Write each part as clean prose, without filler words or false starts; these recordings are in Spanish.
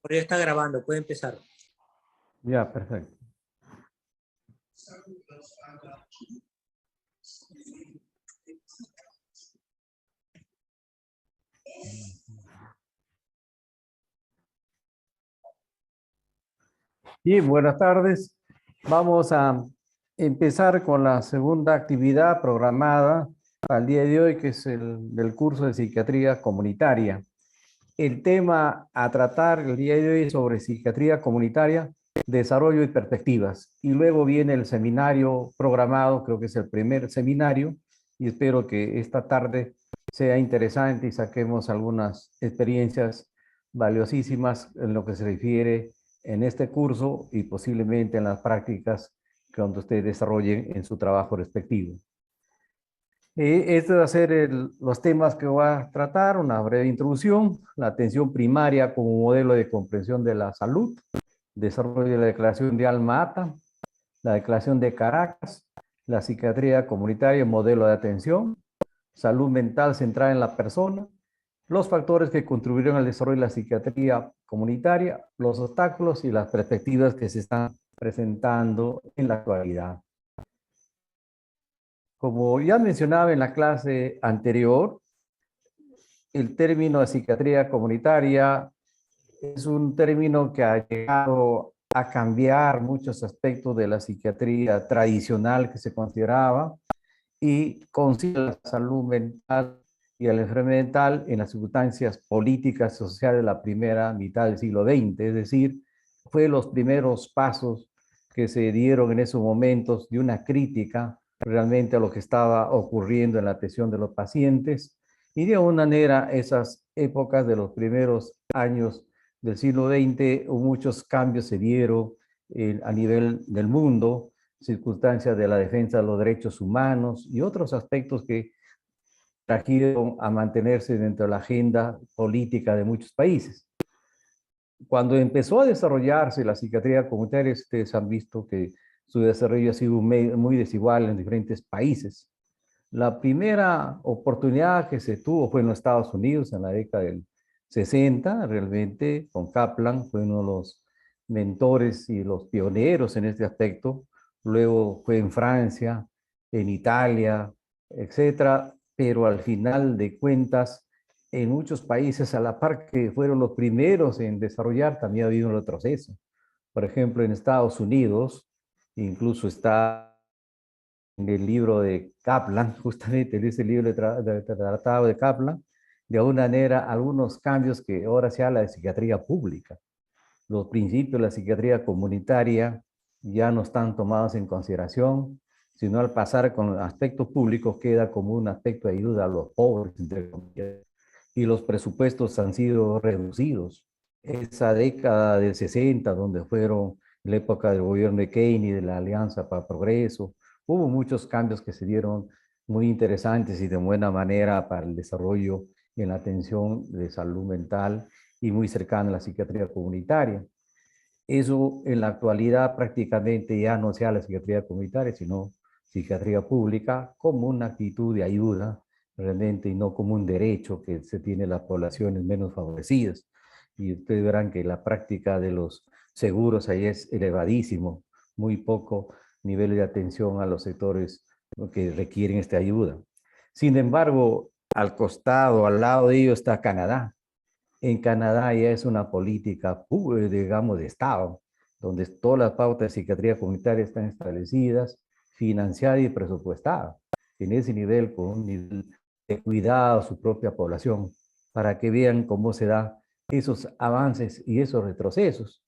Por ahí está grabando, puede empezar. Ya, perfecto. Y buenas tardes. Vamos a empezar con la segunda actividad programada al día de hoy, que es el del curso de psiquiatría comunitaria. El tema a tratar el día de hoy es sobre psiquiatría comunitaria, desarrollo y perspectivas. Y luego viene el seminario programado, creo que es el primer seminario, y espero que esta tarde sea interesante y saquemos algunas experiencias valiosísimas en lo que se refiere en este curso y posiblemente en las prácticas que donde ustedes desarrollen en su trabajo respectivo. Estos van a ser los temas que voy a tratar, una breve introducción, la atención primaria como modelo de comprensión de la salud, desarrollo de la Declaración de Alma-Ata, la Declaración de Caracas, la psiquiatría comunitaria, modelo de atención, salud mental centrada en la persona, los factores que contribuyeron al desarrollo de la psiquiatría comunitaria, los obstáculos y las perspectivas que se están presentando en la actualidad. Como ya mencionaba en la clase anterior, el término de psiquiatría comunitaria es un término que ha llegado a cambiar muchos aspectos de la psiquiatría tradicional que se consideraba y considera la salud mental y la enfermedad mental en las circunstancias políticas y sociales de la primera mitad del siglo XX, es decir, fue los primeros pasos que se dieron en esos momentos de una crítica realmente a lo que estaba ocurriendo en la atención de los pacientes y de alguna manera esas épocas de los primeros años del siglo XX muchos cambios se dieron a nivel del mundo, circunstancias de la defensa de los derechos humanos y otros aspectos que trajeron a mantenerse dentro de la agenda política de muchos países. Cuando empezó a desarrollarse la psiquiatría comunitaria, ustedes han visto que su desarrollo ha sido muy desigual en diferentes países. La primera oportunidad que se tuvo fue en los Estados Unidos en la década del 60, realmente con Kaplan, fue uno de los mentores y los pioneros en este aspecto. Luego fue en Francia, en Italia, etcétera, pero al final de cuentas, en muchos países, a la par que fueron los primeros en desarrollar, también ha habido un retroceso. Por ejemplo, en Estados Unidos, incluso está en el libro de Kaplan, justamente en ese libro de tratado de Kaplan, de alguna manera algunos cambios que ahora se habla de psiquiatría pública. Los principios de la psiquiatría comunitaria ya no están tomados en consideración, sino al pasar con aspectos públicos queda como un aspecto de ayuda a los pobres, entre comillas, y los presupuestos han sido reducidos. Esa década del 60, donde fueron la época del gobierno de Keynes y de la Alianza para el Progreso, hubo muchos cambios que se dieron muy interesantes y de buena manera para el desarrollo en la atención de salud mental y muy cercana a la psiquiatría comunitaria. Eso en la actualidad prácticamente ya no sea la psiquiatría comunitaria, sino psiquiatría pública como una actitud de ayuda realmente y no como un derecho que se tiene las poblaciones menos favorecidas. Y ustedes verán que la práctica de los seguros ahí es elevadísimo, muy poco nivel de atención a los sectores que requieren esta ayuda. Sin embargo, al costado, al lado de ello está Canadá. En Canadá ya es una política, digamos, de Estado, donde todas las pautas de psiquiatría comunitaria están establecidas, financiadas y presupuestadas en ese nivel, con un nivel de cuidado a su propia población, para que vean cómo se dan esos avances y esos retrocesos.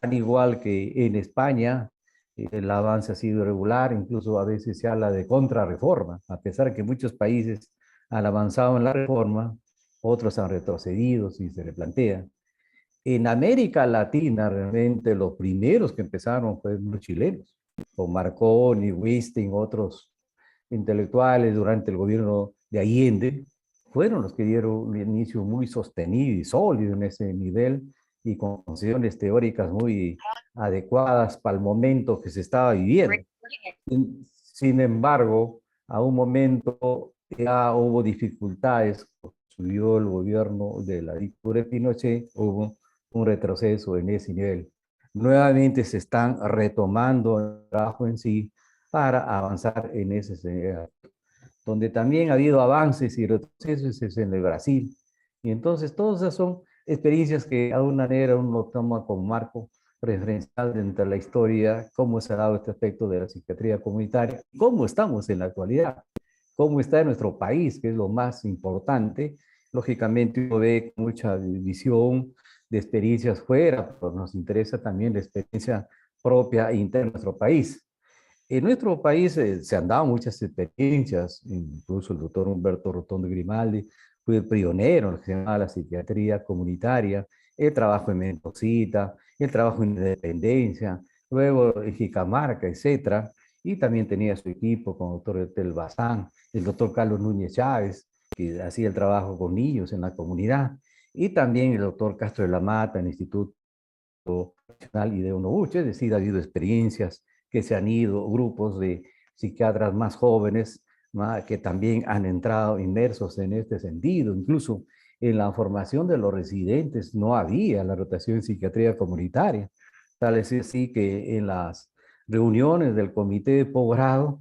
Al igual que en España, el avance ha sido irregular, incluso a veces se habla de contrarreforma, a pesar de que muchos países han avanzado en la reforma, otros han retrocedido y se replantean. En América Latina, realmente los primeros que empezaron fueron los chilenos, con Marconi, Wisting, otros intelectuales durante el gobierno de Allende, fueron los que dieron un inicio muy sostenido y sólido en ese nivel y con concepciones teóricas muy adecuadas para el momento que se estaba viviendo. Sin embargo, a un momento ya hubo dificultades, subió el gobierno de la dictadura de Pinochet, hubo un retroceso en ese nivel. Nuevamente se están retomando el trabajo en sí para avanzar en ese sentido. Donde también ha habido avances y retrocesos es en el Brasil. Y entonces todas esas son experiencias que de alguna manera uno toma como marco referencial dentro de la historia, cómo se ha dado este aspecto de la psiquiatría comunitaria, cómo estamos en la actualidad, cómo está en nuestro país, que es lo más importante. Lógicamente uno ve mucha visión de experiencias fuera, pero nos interesa también la experiencia propia interna de nuestro país. En nuestro país se han dado muchas experiencias, incluso el doctor Humberto Rotondo Grimaldi fue el pionero en lo que se llama la psiquiatría comunitaria, el trabajo en Mendoza, el trabajo en Independencia, luego en Jicamarca, etcétera, y también tenía su equipo con el doctor Etel Bazán, el doctor Carlos Núñez Chávez, que hacía el trabajo con niños en la comunidad, y también el doctor Castro de la Mata en el Instituto Nacional y de Unobuche, es decir, ha habido experiencias que se han ido, grupos de psiquiatras más jóvenes que también han entrado inmersos en este sentido. Incluso en la formación de los residentes no había la rotación en psiquiatría comunitaria. Tal es así que en las reuniones del comité de posgrado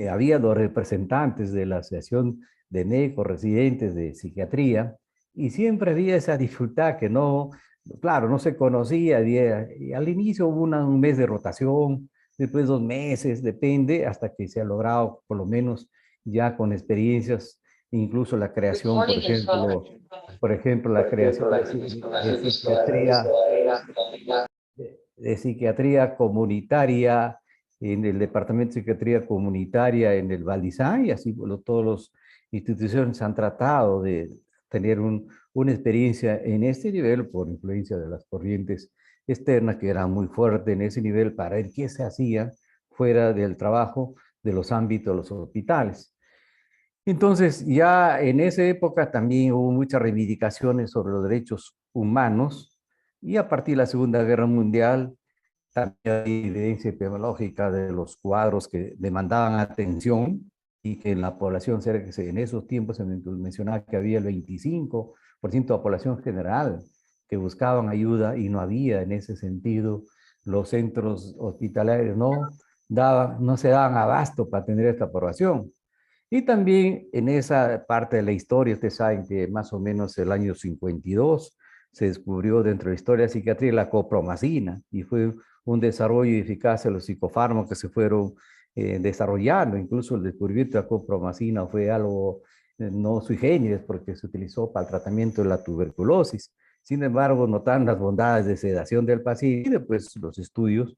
había los representantes de la Asociación de Médicos Residentes de Psiquiatría y siempre había esa dificultad que no, claro, no se conocía. Y al inicio hubo un mes de rotación, después 2 meses, depende, hasta que se ha logrado por lo menos ya con experiencias, incluso la creación, por ejemplo, la creación de psiquiatría comunitaria en el Departamento de Psiquiatría Comunitaria en el Valdizán, y así todas las instituciones han tratado de tener una experiencia en este nivel por influencia de las corrientes externas que eran muy fuertes en ese nivel para ver qué se hacía fuera del trabajo de los ámbitos de los hospitales. Entonces, ya en esa época también hubo muchas reivindicaciones sobre los derechos humanos y a partir de la Segunda Guerra Mundial también hay evidencia epidemiológica de los cuadros que demandaban atención y que en la población, en esos tiempos se mencionaba que había el 25% de la población general que buscaban ayuda y no había en ese sentido. Los centros hospitalarios no se daban abasto para tener esta población. Y también en esa parte de la historia, ustedes saben que más o menos el año 52 se descubrió dentro de la historia de la psiquiatría la copromacina y fue un desarrollo y eficacia de los psicofármacos que se fueron desarrollando. Incluso el descubrimiento de la copromacina fue algo no sui generis porque se utilizó para el tratamiento de la tuberculosis. Sin embargo, notaron las bondades de sedación del paciente y después los estudios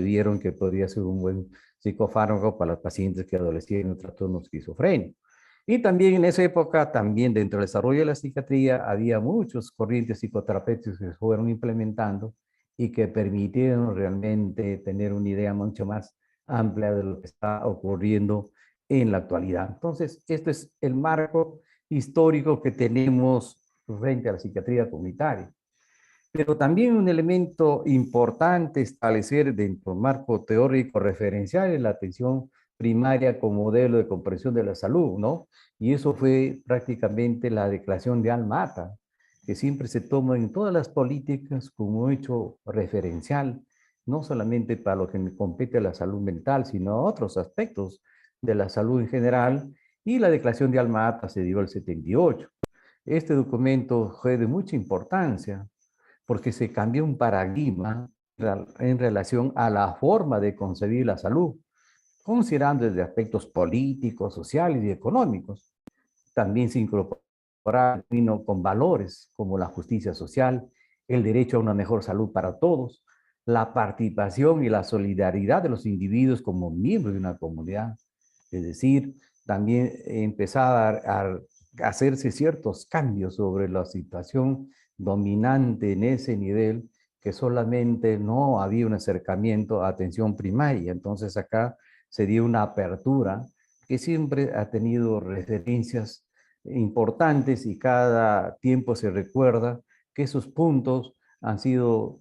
vieron que podría ser un buen psicofármaco para los pacientes que adolecían de trastorno esquizofrénico. Y también en esa época, también dentro del desarrollo de la psiquiatría, había muchas corrientes psicoterapéuticas que se fueron implementando y que permitieron realmente tener una idea mucho más amplia de lo que está ocurriendo en la actualidad. Entonces, este es el marco histórico que tenemos frente a la psiquiatría comunitaria. Pero también un elemento importante establecer dentro del marco teórico referencial es la atención primaria como modelo de comprensión de la salud, ¿no? Y eso fue prácticamente la declaración de Alma-Ata, que siempre se toma en todas las políticas como hecho referencial, no solamente para lo que compete a la salud mental, sino a otros aspectos de la salud en general, y la declaración de Alma-Ata se dio el 78. Este documento fue de mucha importancia porque se cambió un paradigma en relación a la forma de concebir la salud, considerando desde aspectos políticos, sociales y económicos. También se incorpora vino con valores como la justicia social, el derecho a una mejor salud para todos, la participación y la solidaridad de los individuos como miembros de una comunidad. Es decir, también empezaba a hacerse ciertos cambios sobre la situación dominante en ese nivel, que solamente no había un acercamiento a atención primaria. Entonces acá se dio una apertura que siempre ha tenido referencias importantes y cada tiempo se recuerda que esos puntos han sido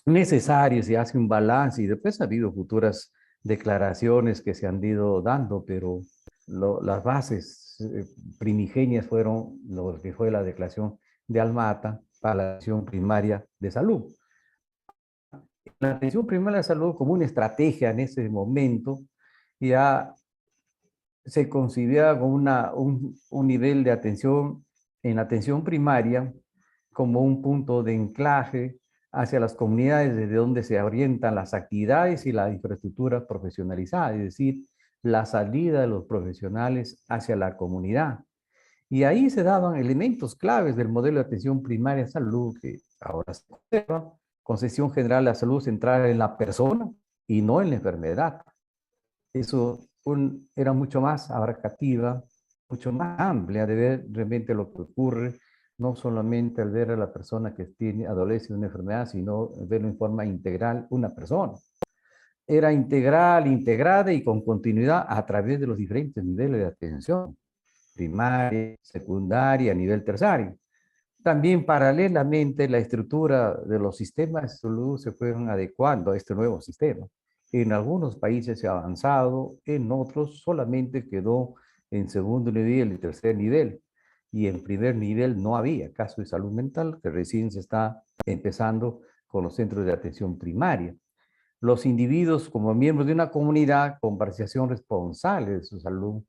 necesarios y hace un balance y después ha habido futuras declaraciones que se han ido dando, pero las bases primigenias fueron lo que fue la declaración de Alma-Ata para la atención primaria de salud. La atención primaria de salud como una estrategia en ese momento ya se considera como un nivel de atención en atención primaria como un punto de anclaje hacia las comunidades desde donde se orientan las actividades y la infraestructura profesionalizada, es decir, la salida de los profesionales hacia la comunidad. Y ahí se daban elementos claves del modelo de atención primaria de salud que ahora se conserva, concesión general de la salud centrada en la persona y no en la enfermedad. Eso era mucho más abarcativa, mucho más amplia de ver realmente lo que ocurre, no solamente al ver a la persona que tiene, adolece de una enfermedad, sino verlo en forma integral una persona. Era integral, integrada y con continuidad a través de los diferentes niveles de atención, primaria, secundaria, nivel terciario. También paralelamente la estructura de los sistemas de salud se fueron adecuando a este nuevo sistema. En algunos países se ha avanzado, en otros solamente quedó en segundo nivel y tercer nivel. Y en primer nivel no había caso de salud mental, que recién se está empezando con los centros de atención primaria. Los individuos como miembros de una comunidad con participación responsable de su salud,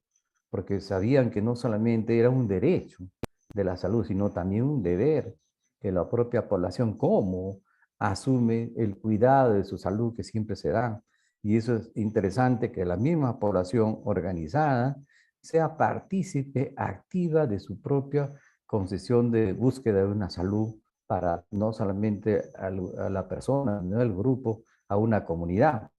porque sabían que no solamente era un derecho de la salud, sino también un deber que la propia población como asume el cuidado de su salud que siempre se da. Y eso es interesante que la misma población organizada sea partícipe activa de su propia concesión de búsqueda de una salud para no solamente a la persona, no al grupo, a una comunidad.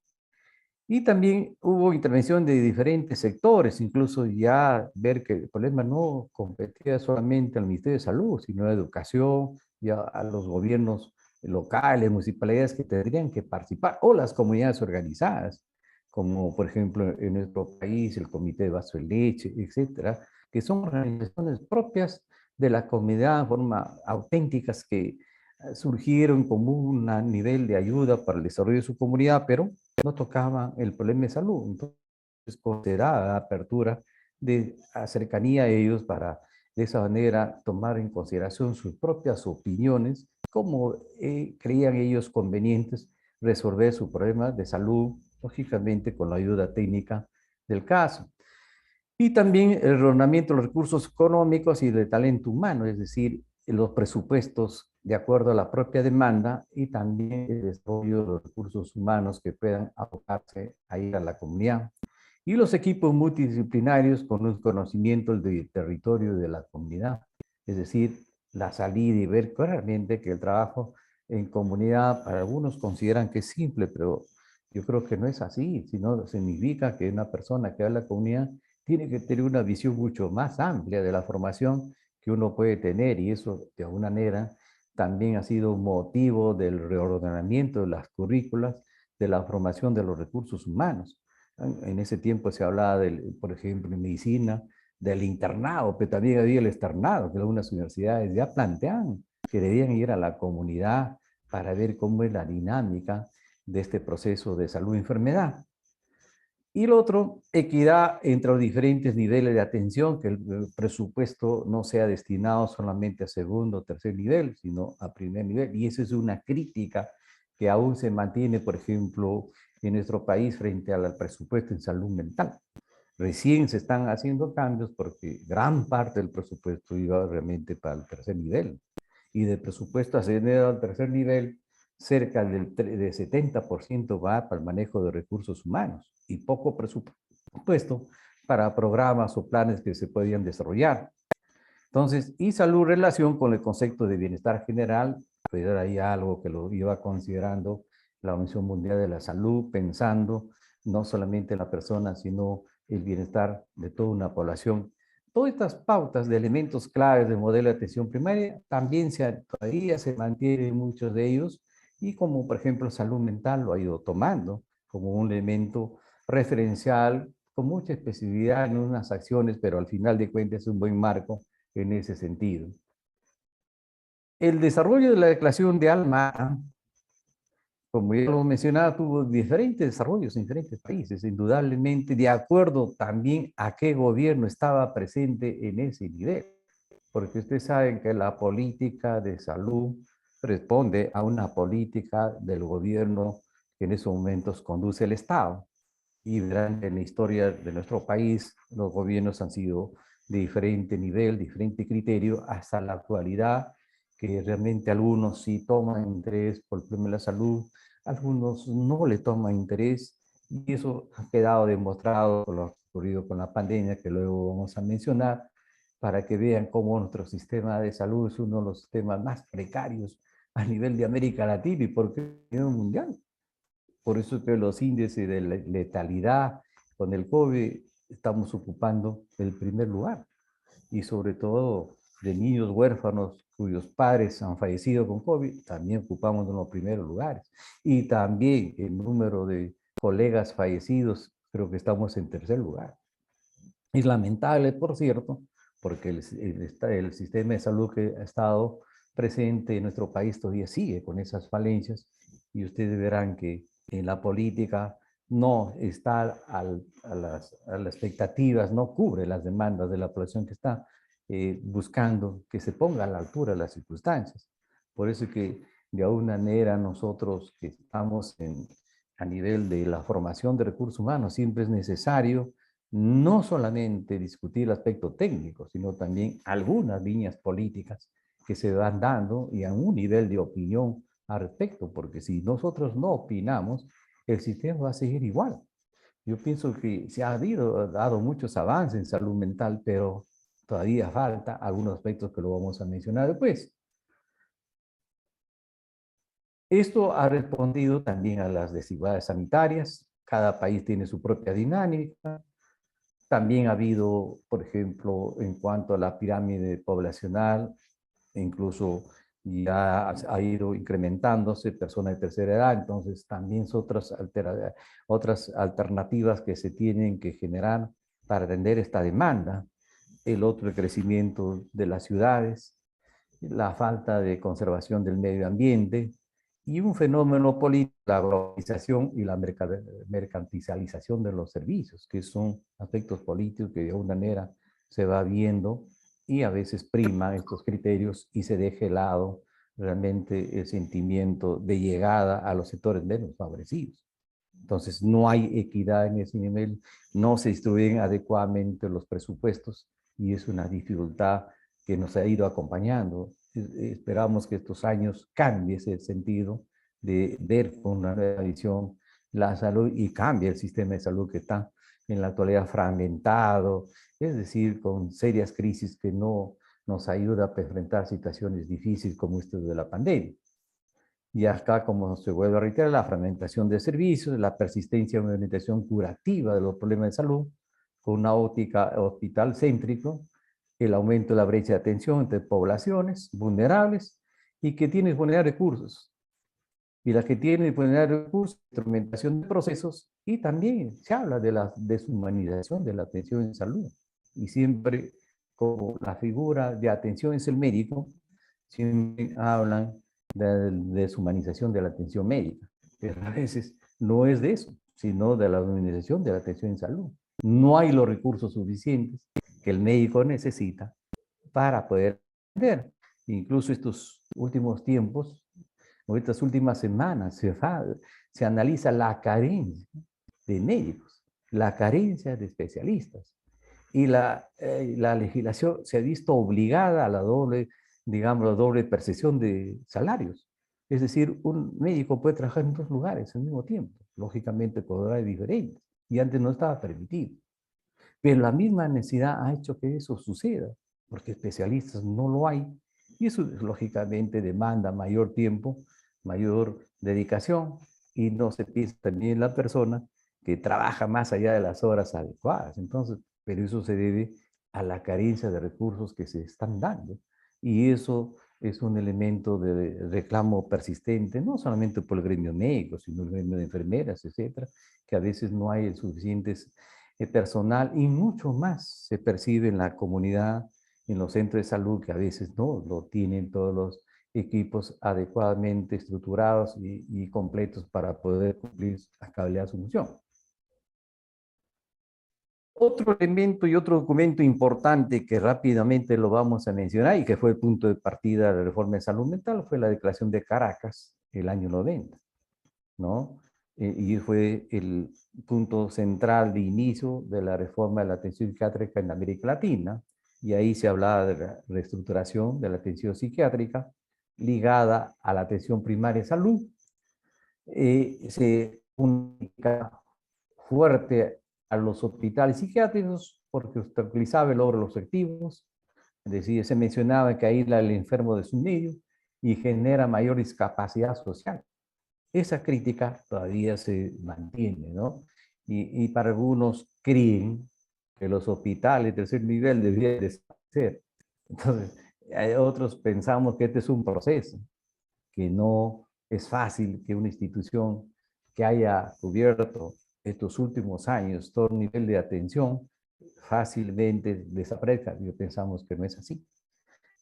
Y también hubo intervención de diferentes sectores, incluso ya ver que el problema no competía solamente al Ministerio de Salud, sino a educación, ya a los gobiernos locales, municipalidades que tendrían que participar, o las comunidades organizadas, como por ejemplo en nuestro país el Comité de Vaso de Leche, etcétera, que son organizaciones propias de la comunidad de forma auténticas que surgieron como un nivel de ayuda para el desarrollo de su comunidad, pero no tocaba el problema de salud. Entonces, consideraba apertura de cercanía a ellos para de esa manera tomar en consideración sus propias opiniones, como creían ellos convenientes resolver su problema de salud, lógicamente con la ayuda técnica del caso. Y también el ordenamiento de los recursos económicos y de talento humano, es decir, los presupuestos de acuerdo a la propia demanda y también el desarrollo de los recursos humanos que puedan abocarse a ir a la comunidad. Y los equipos multidisciplinarios con un conocimiento del territorio de la comunidad, es decir, la salida y ver claramente que el trabajo en comunidad, para algunos consideran que es simple, pero yo creo que no es así, sino significa que una persona que va a la comunidad tiene que tener una visión mucho más amplia de la formación que uno puede tener y eso de alguna manera también ha sido motivo del reordenamiento de las currículas, de la formación de los recursos humanos. En ese tiempo se hablaba, por ejemplo, en medicina, del internado, pero también había el externado, que algunas universidades ya plantean que debían ir a la comunidad para ver cómo es la dinámica de este proceso de salud y enfermedad. Y lo otro, equidad entre los diferentes niveles de atención, que el presupuesto no sea destinado solamente a segundo o tercer nivel, sino a primer nivel. Y eso es una crítica que aún se mantiene, por ejemplo, en nuestro país frente al presupuesto en salud mental. Recién se están haciendo cambios porque gran parte del presupuesto iba realmente para el tercer nivel. Y del presupuesto ascendido al tercer nivel, cerca del 70% va para el manejo de recursos humanos y poco presupuesto para programas o planes que se podían desarrollar. Entonces, y salud relación con el concepto de bienestar general, pues era ahí algo que lo iba considerando la Organización Mundial de la Salud, pensando no solamente en la persona, sino el bienestar de toda una población. Todas estas pautas de elementos claves del modelo de atención primaria también todavía se mantienen muchos de ellos, y como por ejemplo salud mental lo ha ido tomando como un elemento referencial con mucha especificidad en unas acciones, pero al final de cuentas es un buen marco en ese sentido. El desarrollo de la Declaración de Alma, como ya lo mencionaba, tuvo diferentes desarrollos en diferentes países, indudablemente de acuerdo también a qué gobierno estaba presente en ese nivel, porque ustedes saben que la política de salud responde a una política del gobierno que en esos momentos conduce el Estado. Y verán, en la historia de nuestro país, los gobiernos han sido de diferente nivel, diferente criterio, hasta la actualidad, que realmente algunos sí toman interés por el problema de la salud, algunos no le toman interés, y eso ha quedado demostrado por lo ocurrido con la pandemia, que luego vamos a mencionar, para que vean cómo nuestro sistema de salud es uno de los sistemas más precarios a nivel de América Latina y por qué a nivel mundial. Por eso que los índices de letalidad con el COVID estamos ocupando el primer lugar. Y sobre todo de niños huérfanos cuyos padres han fallecido con COVID, también ocupamos en los primeros lugares. Y también el número de colegas fallecidos, creo que estamos en tercer lugar. Es lamentable, por cierto, porque el sistema de salud que ha estado presente en nuestro país todavía sigue con esas falencias, y ustedes verán que en la política no está a las expectativas, no cubre las demandas de la población que está buscando que se ponga a la altura de las circunstancias. Por eso que de alguna manera nosotros que estamos a nivel de la formación de recursos humanos, siempre es necesario no solamente discutir el aspecto técnico, sino también algunas líneas políticas que se van dando y a un nivel de opinión al respecto, porque si nosotros no opinamos, el sistema va a seguir igual. Yo pienso que se ha dado muchos avances en salud mental, pero todavía falta algunos aspectos que lo vamos a mencionar después. Esto ha respondido también a las desigualdades sanitarias. Cada país tiene su propia dinámica. También ha habido, por ejemplo, en cuanto a la pirámide poblacional, incluso ya ha ido incrementándose personas de tercera edad, entonces también son otras alternativas que se tienen que generar para atender esta demanda. El otro, el crecimiento de las ciudades, la falta de conservación del medio ambiente y un fenómeno político, la globalización y la mercantilización de los servicios, que son aspectos políticos que de alguna manera se va viendo y a veces prima estos criterios y se deja de lado realmente el sentimiento de llegada a los sectores menos favorecidos. Entonces no hay equidad en ese nivel, no se distribuyen adecuadamente los presupuestos y es una dificultad que nos ha ido acompañando. Esperamos que estos años cambie ese sentido de ver con una nueva visión la salud y cambie el sistema de salud que está en la actualidad fragmentado, es decir, con serias crisis que no nos ayuda a enfrentar situaciones difíciles como esta de la pandemia. Y acá, como se vuelve a reiterar, la fragmentación de servicios, la persistencia de una orientación curativa de los problemas de salud, con una óptica hospital céntrico, el aumento de la brecha de atención entre poblaciones vulnerables y que tienen vulnerables recursos. Y las que tienen vulnerables recursos, instrumentación de procesos, y también se habla de la deshumanización de la atención en salud. Y siempre, como la figura de atención es el médico, siempre hablan de deshumanización de la atención médica, pero a veces no es de eso, sino de la humanización de la atención en salud. No hay los recursos suficientes que el médico necesita para poder atender. Incluso estos últimos tiempos, o estas últimas semanas, se analiza la carencia de médicos, la carencia de especialistas. Y la legislación se ha visto obligada a la doble, digamos, la doble percepción de salarios. Es decir, un médico puede trabajar en dos lugares al mismo tiempo, lógicamente con horarios diferentes, y antes no estaba permitido. Pero la misma necesidad ha hecho que eso suceda, porque especialistas no lo hay, y eso lógicamente demanda mayor tiempo, mayor dedicación, y no se piensa también en la persona que trabaja más allá de las horas adecuadas. Entonces, pero eso se debe a la carencia de recursos que se están dando, y eso es un elemento de reclamo persistente, no solamente por el gremio médico, sino el gremio de enfermeras, etcétera, que a veces no hay el suficientes personal y mucho más se percibe en la comunidad, en los centros de salud, que a veces no lo tienen todos los equipos adecuadamente estructurados y completos para poder cumplir a cabalidad su función. Otro elemento y otro documento importante que rápidamente lo vamos a mencionar y que fue el punto de partida de la reforma de salud mental fue la Declaración de Caracas, el año 90, ¿no? Y fue el punto central de inicio de la reforma de la atención psiquiátrica en América Latina, y ahí se hablaba de la reestructuración de la atención psiquiátrica ligada a la atención primaria de salud. Se comunica fuerte a los hospitales psiquiátricos porque obstaculizaba el logro de los objetivos. Es decir, se mencionaba que aísla al enfermo de su medio y genera mayor discapacidad social. Esa crítica todavía se mantiene, ¿no? Y para algunos creen que los hospitales de tercer nivel deberían desaparecer. Entonces, hay otros pensamos que este es un proceso, que no es fácil que una institución que haya cubierto estos últimos años todo el nivel de atención fácilmente desaparezca. Yo pensamos que no es así.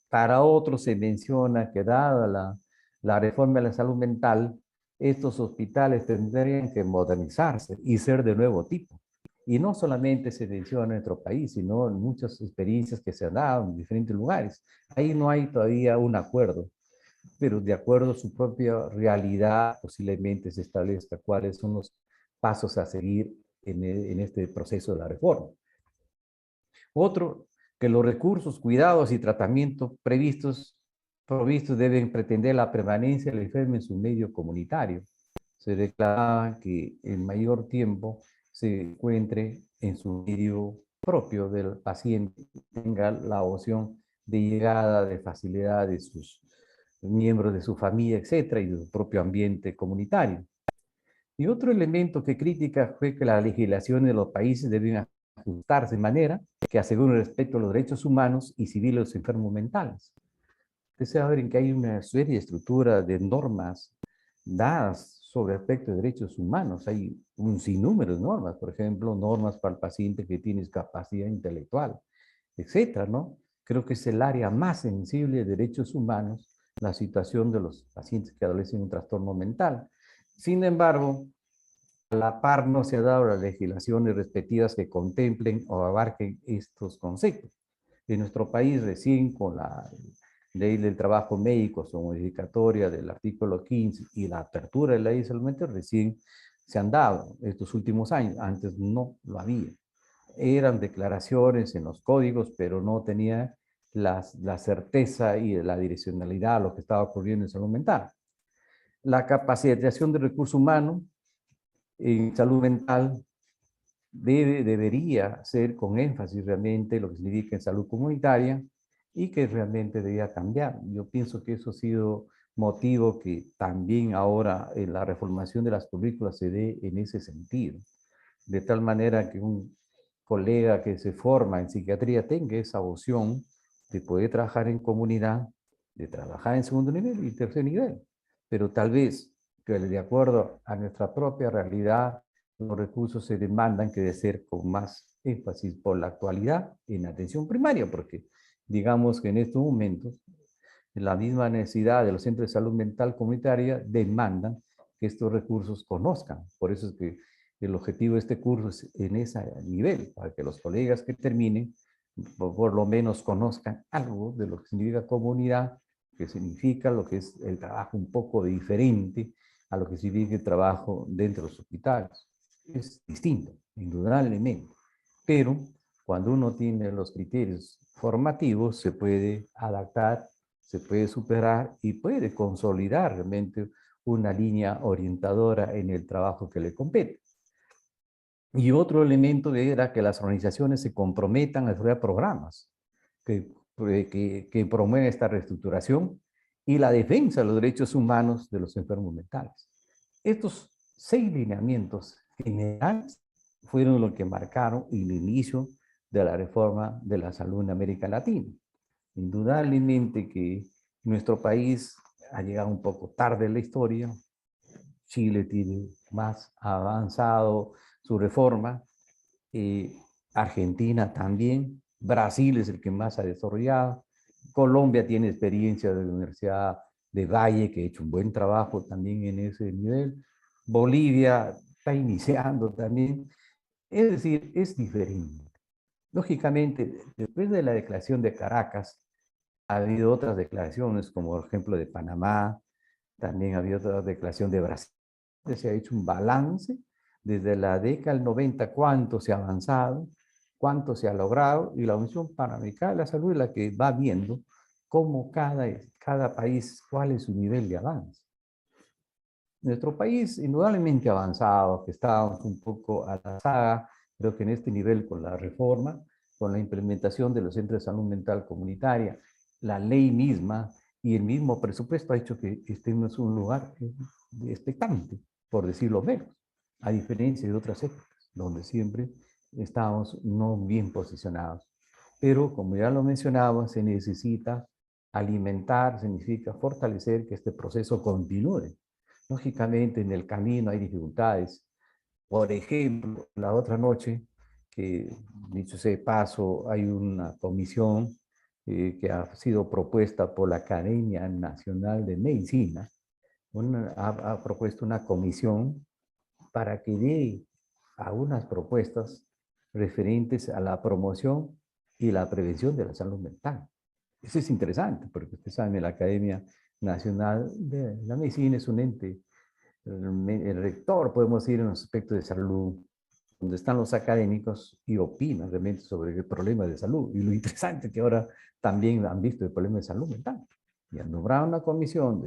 Para otros se menciona que dada la reforma de la salud mental, estos hospitales tendrían que modernizarse y ser de nuevo tipo. Y no solamente se menciona en nuestro país, sino en muchas experiencias que se han dado en diferentes lugares. Ahí no hay todavía un acuerdo, pero de acuerdo a su propia realidad, posiblemente se establezca cuáles son los pasos a seguir en este proceso de la reforma. Otro, que los recursos, cuidados y tratamientos provistos deben pretender la permanencia del enfermo en su medio comunitario. Se declara que el mayor tiempo se encuentre en su medio propio del paciente, tenga la opción de llegada, de facilidad de sus miembros de su familia, etcétera, y de su propio ambiente comunitario. Y otro elemento que critica fue que la legislación de los países deben ajustarse de manera que asegure el respeto a los derechos humanos y civiles de los enfermos mentales. Ustedes saben que hay una serie de estructuras de normas dadas sobre aspectos de derechos humanos. Hay un sinnúmero de normas, por ejemplo, normas para el paciente que tiene discapacidad intelectual, etcétera, ¿no? Creo que es el área más sensible de derechos humanos, la situación de los pacientes que adolecen de un trastorno mental. Sin embargo, a la par no se ha dado las legislaciones respectivas que contemplen o abarquen estos conceptos. En nuestro país recién con la ley del trabajo médico, su modificatoria del artículo 15 y la apertura de la ley de salud mental recién se han dado estos últimos años, antes no lo había. Eran declaraciones en los códigos, pero no tenía la certeza y la direccionalidad a lo que estaba ocurriendo en salud mental. La capacitación de recursos humanos en salud mental debería ser con énfasis realmente lo que significa en salud comunitaria y que realmente debería cambiar. Yo pienso que eso ha sido motivo que también ahora en la reformación de las currículas se dé en ese sentido, de tal manera que un colega que se forma en psiquiatría tenga esa opción de poder trabajar en comunidad, de trabajar en segundo nivel y tercer nivel, pero tal vez que de acuerdo a nuestra propia realidad los recursos se demandan que de ser con más énfasis por la actualidad en atención primaria, porque digamos que en estos momentos la misma necesidad de los centros de salud mental comunitaria demandan que estos recursos conozcan. Por eso es que el objetivo de este curso es en ese nivel, para que los colegas que terminen por lo menos conozcan algo de lo que significa comunidad, que significa lo que es el trabajo un poco diferente a lo que significa el trabajo dentro de los hospitales. Es distinto, indudablemente, pero cuando uno tiene los criterios formativos se puede adaptar se puede superar y puede consolidar realmente una línea orientadora en el trabajo que le compete. Y otro elemento era que las organizaciones se comprometan a desarrollar programas que promueven esta reestructuración y la defensa de los derechos humanos de los enfermos mentales. Estos 6 lineamientos generales fueron los que marcaron el inicio de la reforma de la salud en América Latina. Indudablemente que nuestro país ha llegado un poco tarde en la historia. Chile tiene más avanzado su reforma, Argentina también, Brasil es el que más ha desarrollado, Colombia tiene experiencia de la Universidad de Valle, que ha hecho un buen trabajo también en ese nivel, Bolivia está iniciando también, es decir, es diferente. Lógicamente, después de la declaración de Caracas, ha habido otras declaraciones, como por ejemplo de Panamá, también ha habido otra declaración de Brasil. Se ha hecho un balance desde la década del 90, cuánto se ha avanzado, cuánto se ha logrado, y la Organización Panamericana de la Salud es la que va viendo cómo cada país, cuál es su nivel de avance. Nuestro país, indudablemente avanzado, que estábamos un poco a la saga, creo que en este nivel con la reforma, con la implementación de los centros de salud mental comunitaria, la ley misma y el mismo presupuesto ha hecho que estemos en un lugar expectante, por decirlo menos, a diferencia de otras épocas, donde siempre estábamos no bien posicionados. Pero, como ya lo mencionaba, se necesita alimentar, significa fortalecer que este proceso continúe. Lógicamente, en el camino hay dificultades. Por ejemplo, la otra noche, que dicho sea de paso, hay una comisión que ha sido propuesta por la Academia Nacional de Medicina, ha propuesto una comisión para que dé algunas propuestas referentes a la promoción y la prevención de la salud mental. Eso es interesante, porque ustedes saben, la Academia Nacional de la Medicina es un ente, el rector, podemos decir, en los aspectos de salud, donde están los académicos y opinan realmente sobre el problema de salud. Y lo interesante es que ahora también han visto el problema de salud mental. Y han nombrado una comisión,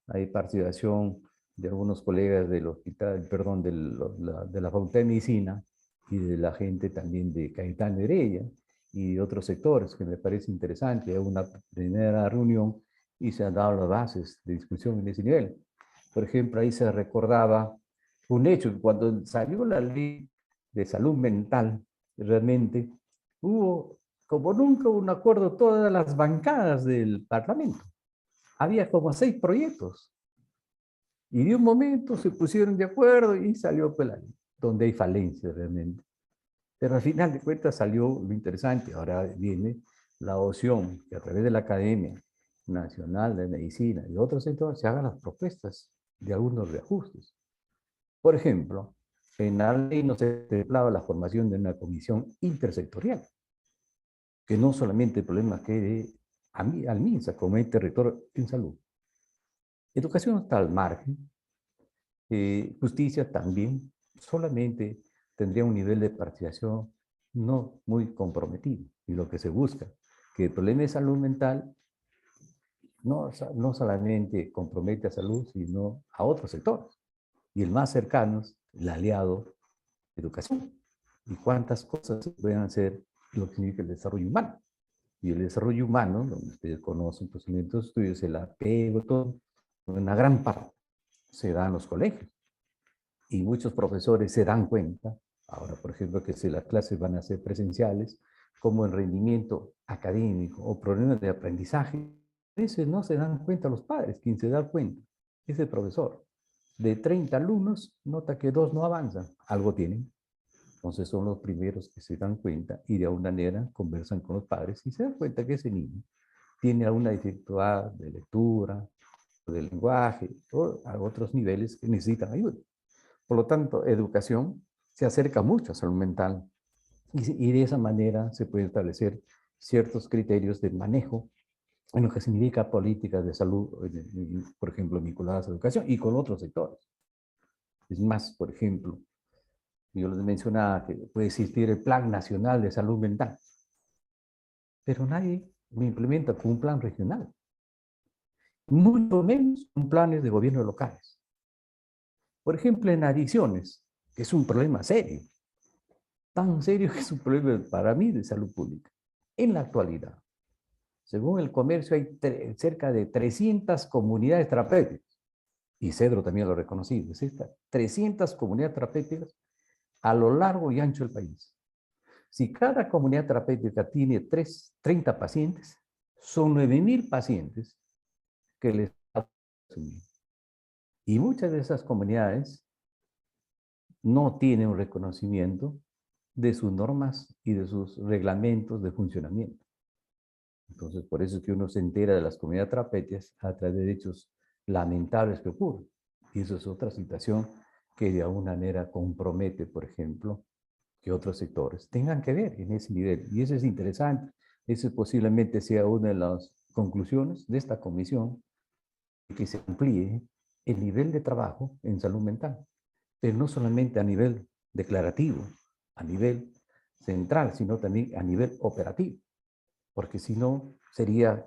hay participación de algunos colegas del hospital, perdón, de la Facultad de Medicina y de la gente también de Cayetano Heredia y de otros sectores, que me parece interesante. Hay una primera reunión y se han dado las bases de discusión en ese nivel. Por ejemplo, ahí se recordaba un hecho, que cuando salió la ley de salud mental, realmente hubo, como nunca, un acuerdo todas las bancadas del Parlamento. Había como 6 proyectos. Y de un momento se pusieron de acuerdo y salió pues la ley, donde hay falencias realmente. Pero al final de cuentas salió lo interesante. Ahora viene la opción que a través de la Academia Nacional de Medicina y otros sectores se hagan las propuestas de algunos reajustes. Por ejemplo, en la ley no se contemplaba la formación de una comisión intersectorial, que no solamente el problema quede al MINSA como ente rector en salud. Educación está al margen, justicia también, solamente tendría un nivel de participación no muy comprometido. Y lo que se busca, que el problema de salud mental no solamente compromete a salud, sino a otros sectores. Y el más cercano es el aliado educación. Y cuántas cosas se pueden hacer lo que significa el desarrollo humano. Y el desarrollo humano, donde ustedes conocen posiblemente los estudios, el apego, todo, una gran parte se da en los colegios. Y muchos profesores se dan cuenta, ahora por ejemplo que si las clases van a ser presenciales, como el rendimiento académico o problemas de aprendizaje, a veces no se dan cuenta los padres, quien se da cuenta es el profesor. De 30 alumnos, nota que 2 no avanzan, algo tienen. Entonces son los primeros que se dan cuenta y de alguna manera conversan con los padres y se dan cuenta que ese niño tiene alguna dificultad de lectura, de lenguaje o a otros niveles que necesitan ayuda. Por lo tanto, educación se acerca mucho a salud mental y de esa manera se pueden establecer ciertos criterios de manejo en lo que significa políticas de salud, por ejemplo, vinculadas a educación y con otros sectores. Es más, por ejemplo, yo les mencionaba que puede existir el Plan Nacional de Salud Mental, pero nadie lo implementa con un plan regional. mucho menos con planes de gobierno locales. Por ejemplo, en adicciones, que es un problema serio, tan serio que es un problema para mí de salud pública. En la actualidad, según el comercio, hay cerca de 300 comunidades terapéuticas, y Cedro también lo ha reconocido, es esta, 300 comunidades terapéuticas a lo largo y ancho del país. Si cada comunidad terapéutica tiene 30 pacientes, son 9.000 pacientes que les asumir. Y muchas de esas comunidades no tienen un reconocimiento de sus normas y de sus reglamentos de funcionamiento. Entonces, por eso es que uno se entera de las comunidades terapéuticas a través de hechos lamentables que ocurren. Y eso es otra situación que de alguna manera compromete, por ejemplo, que otros sectores tengan que ver en ese nivel. Y eso es interesante. Eso posiblemente sea una de las conclusiones de esta comisión, que se amplíe el nivel de trabajo en salud mental, pero no solamente a nivel declarativo, a nivel central, sino también a nivel operativo, porque si no,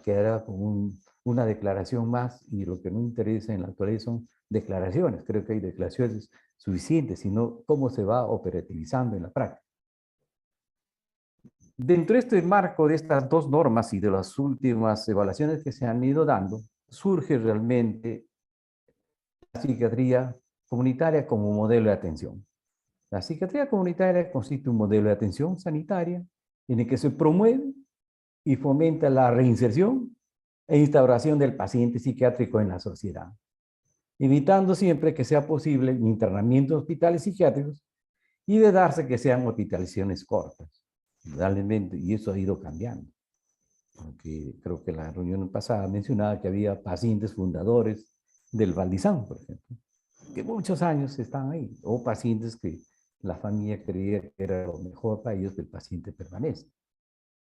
quedará como una declaración más, y lo que no interesa en la actualidad son declaraciones. Creo que hay declaraciones suficientes, sino cómo se va operativizando en la práctica. Dentro de este marco de estas dos normas y de las últimas evaluaciones que se han ido dando, surge realmente la psiquiatría comunitaria como modelo de atención. La psiquiatría comunitaria constituye un modelo de atención sanitaria en el que se promueve y fomenta la reinserción e instauración del paciente psiquiátrico en la sociedad, evitando siempre que sea posible el internamiento en hospitales psiquiátricos y de darse que sean hospitalizaciones cortas, indudablemente, y eso ha ido cambiando. Porque creo que la reunión pasada mencionaba que había pacientes fundadores del Valdizán, por ejemplo, que muchos años están ahí, o pacientes que la familia creía que era lo mejor para ellos, que el paciente permanece.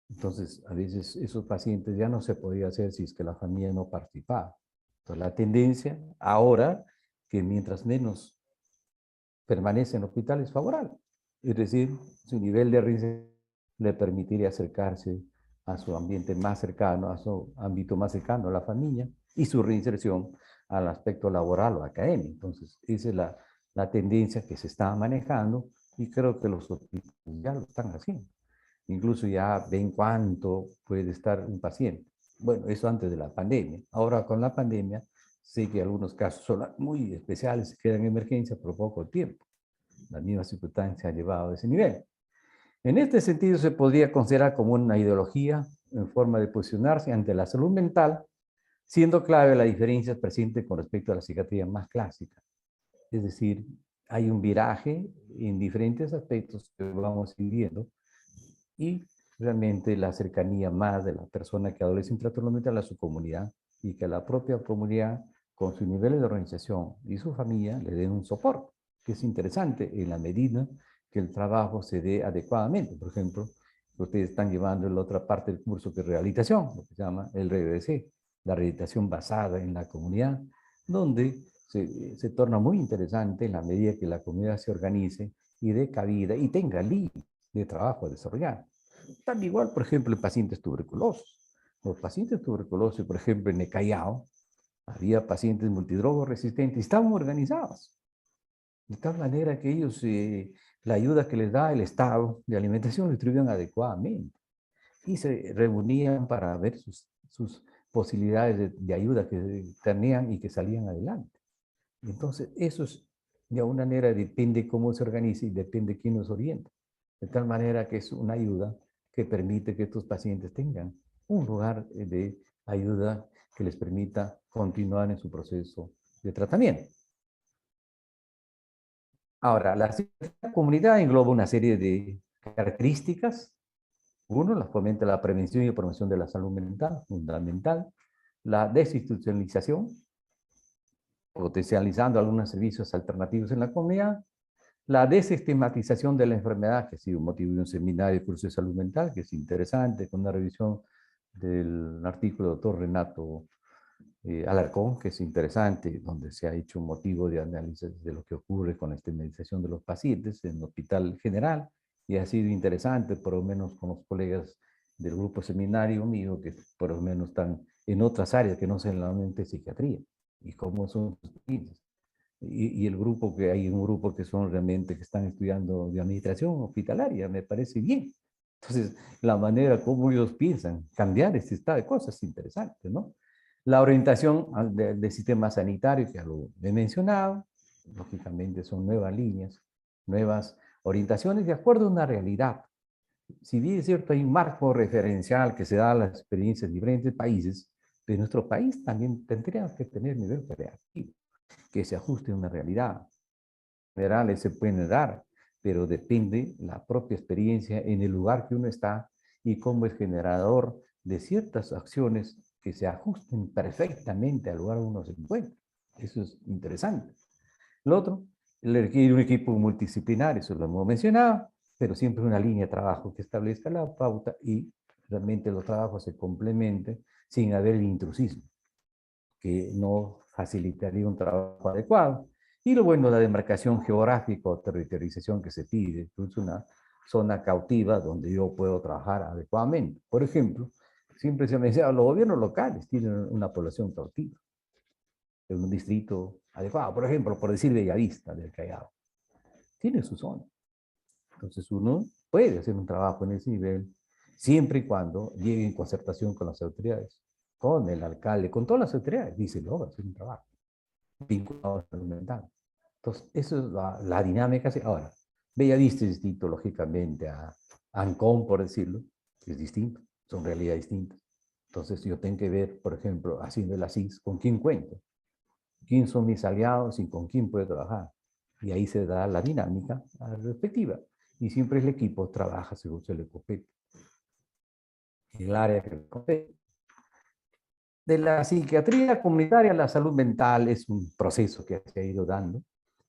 Entonces, a veces esos pacientes ya no se podía hacer si es que la familia no participaba. Entonces, la tendencia ahora, que mientras menos permanece en el hospital, es favorable. Es decir, su nivel de riesgo le permitiría acercarse a su ambiente más cercano, a su ámbito más cercano, a la familia, y su reinserción al aspecto laboral o académico. Entonces, esa es la tendencia que se está manejando, y creo que los hospitales ya lo están haciendo. Incluso ya ven cuánto puede estar un paciente. Bueno, eso antes de la pandemia. Ahora con la pandemia, sé que algunos casos son muy especiales, se quedan en emergencia por poco tiempo. La misma circunstancia ha llevado a ese nivel. En este sentido, se podría considerar como una ideología en forma de posicionarse ante la salud mental, siendo clave la diferencia presente con respecto a la psiquiatría más clásica. Es decir, hay un viraje en diferentes aspectos que vamos viviendo, y realmente la cercanía más de la persona que adolece en trastorno mental a su comunidad, y que la propia comunidad, con sus niveles de organización y su familia, le den un soporte, que es interesante en la medida que el trabajo se dé adecuadamente. Por ejemplo, ustedes están llevando en la otra parte del curso, que es rehabilitación, lo que se llama el RBC, la rehabilitación basada en la comunidad, donde se torna muy interesante en la medida que la comunidad se organice y dé cabida y tenga líneas de trabajo a desarrollar. Tan igual, por ejemplo, en pacientes tuberculosos. Los pacientes tuberculosos, por ejemplo, en el Callao, había pacientes multidrogos resistentes, y estaban organizados. De tal manera que ellos, la ayuda que les da el Estado de alimentación, lo distribuían adecuadamente. Y se reunían para ver sus posibilidades de ayuda que tenían y que salían adelante. Entonces, eso es, de alguna manera, depende cómo se organice y depende quién nos orienta. De tal manera que es una ayuda que permite que estos pacientes tengan un lugar de ayuda que les permita continuar en su proceso de tratamiento. Ahora, la comunidad engloba una serie de características. Uno, las fomenta la prevención y promoción de la salud mental, fundamental. La desinstitucionalización, potencializando algunos servicios alternativos en la comunidad. La desestigmatización de la enfermedad, que ha sido motivo de un seminario de curso de salud mental, que es interesante, con una revisión del artículo del doctor Renato Alarcón, que es interesante, donde se ha hecho un motivo de análisis de lo que ocurre con la estigmatización de los pacientes en el hospital general, y ha sido interesante, por lo menos con los colegas del grupo seminario mío, que por lo menos están en otras áreas que no sean solamente psiquiatría, y cómo son sus experiencias. Y el grupo que hay un grupo que son realmente que están estudiando de administración hospitalaria, me parece bien. Entonces, la manera como ellos piensan cambiar este estado de cosas es interesante, ¿no? La orientación del sistema sanitario, que ya lo he mencionado, lógicamente son nuevas líneas, nuevas orientaciones de acuerdo a una realidad. Si bien es cierto, hay un marco referencial que se da a las experiencias de diferentes países, pero nuestro país también tendría que tener nivel creativo, que se ajuste a una realidad. Generales se pueden dar, pero depende la propia experiencia en el lugar que uno está y cómo es generador de ciertas acciones que se ajusten perfectamente al lugar donde uno se encuentra. Eso es interesante. Lo otro, le requiere un equipo multidisciplinario, eso lo hemos mencionado, pero siempre una línea de trabajo que establezca la pauta y realmente los trabajos se complementen sin haber el intrusismo, que no facilitaría un trabajo adecuado. Y lo bueno, la demarcación geográfica o territorialización que se pide, es una zona cautiva donde yo puedo trabajar adecuadamente. Por ejemplo, siempre se ha mencionado, los gobiernos locales tienen una población cautiva, en un distrito adecuado. Por ejemplo, por decir Bellavista del Callao, tiene su zona. Entonces uno puede hacer un trabajo en ese nivel, siempre y cuando llegue en concertación con las autoridades, con el alcalde, con todas las autoridades, dice, logra hacer un trabajo vinculado a la salud mental. Entonces, eso es la dinámica. Ahora, Bellavista es distinto, lógicamente, a Ancón, por decirlo, es distinto, son realidades distintas. Entonces, yo tengo que ver, por ejemplo, haciendo el ASIS, con quién cuento, quién son mis aliados y con quién puedo trabajar. Y ahí se da la dinámica respectiva. Y siempre el equipo trabaja según se le compete. El área que le compete. De la psiquiatría comunitaria a la salud mental es un proceso que se ha ido dando.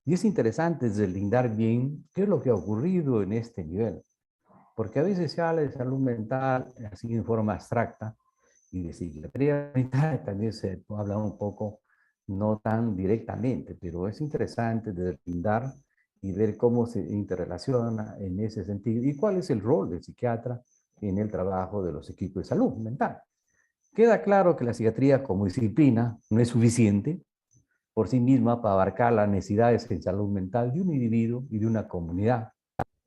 Y es interesante deslindar bien qué es lo que ha ocurrido en este nivel. Porque a veces se habla de salud mental así en forma abstracta y de psiquiatría comunitaria también se habla un poco, no tan directamente, pero es interesante deslindar y ver cómo se interrelaciona en ese sentido y cuál es el rol del psiquiatra en el trabajo de los equipos de salud mental. Queda claro que la psiquiatría como disciplina no es suficiente por sí misma para abarcar las necesidades en salud mental de un individuo y de una comunidad,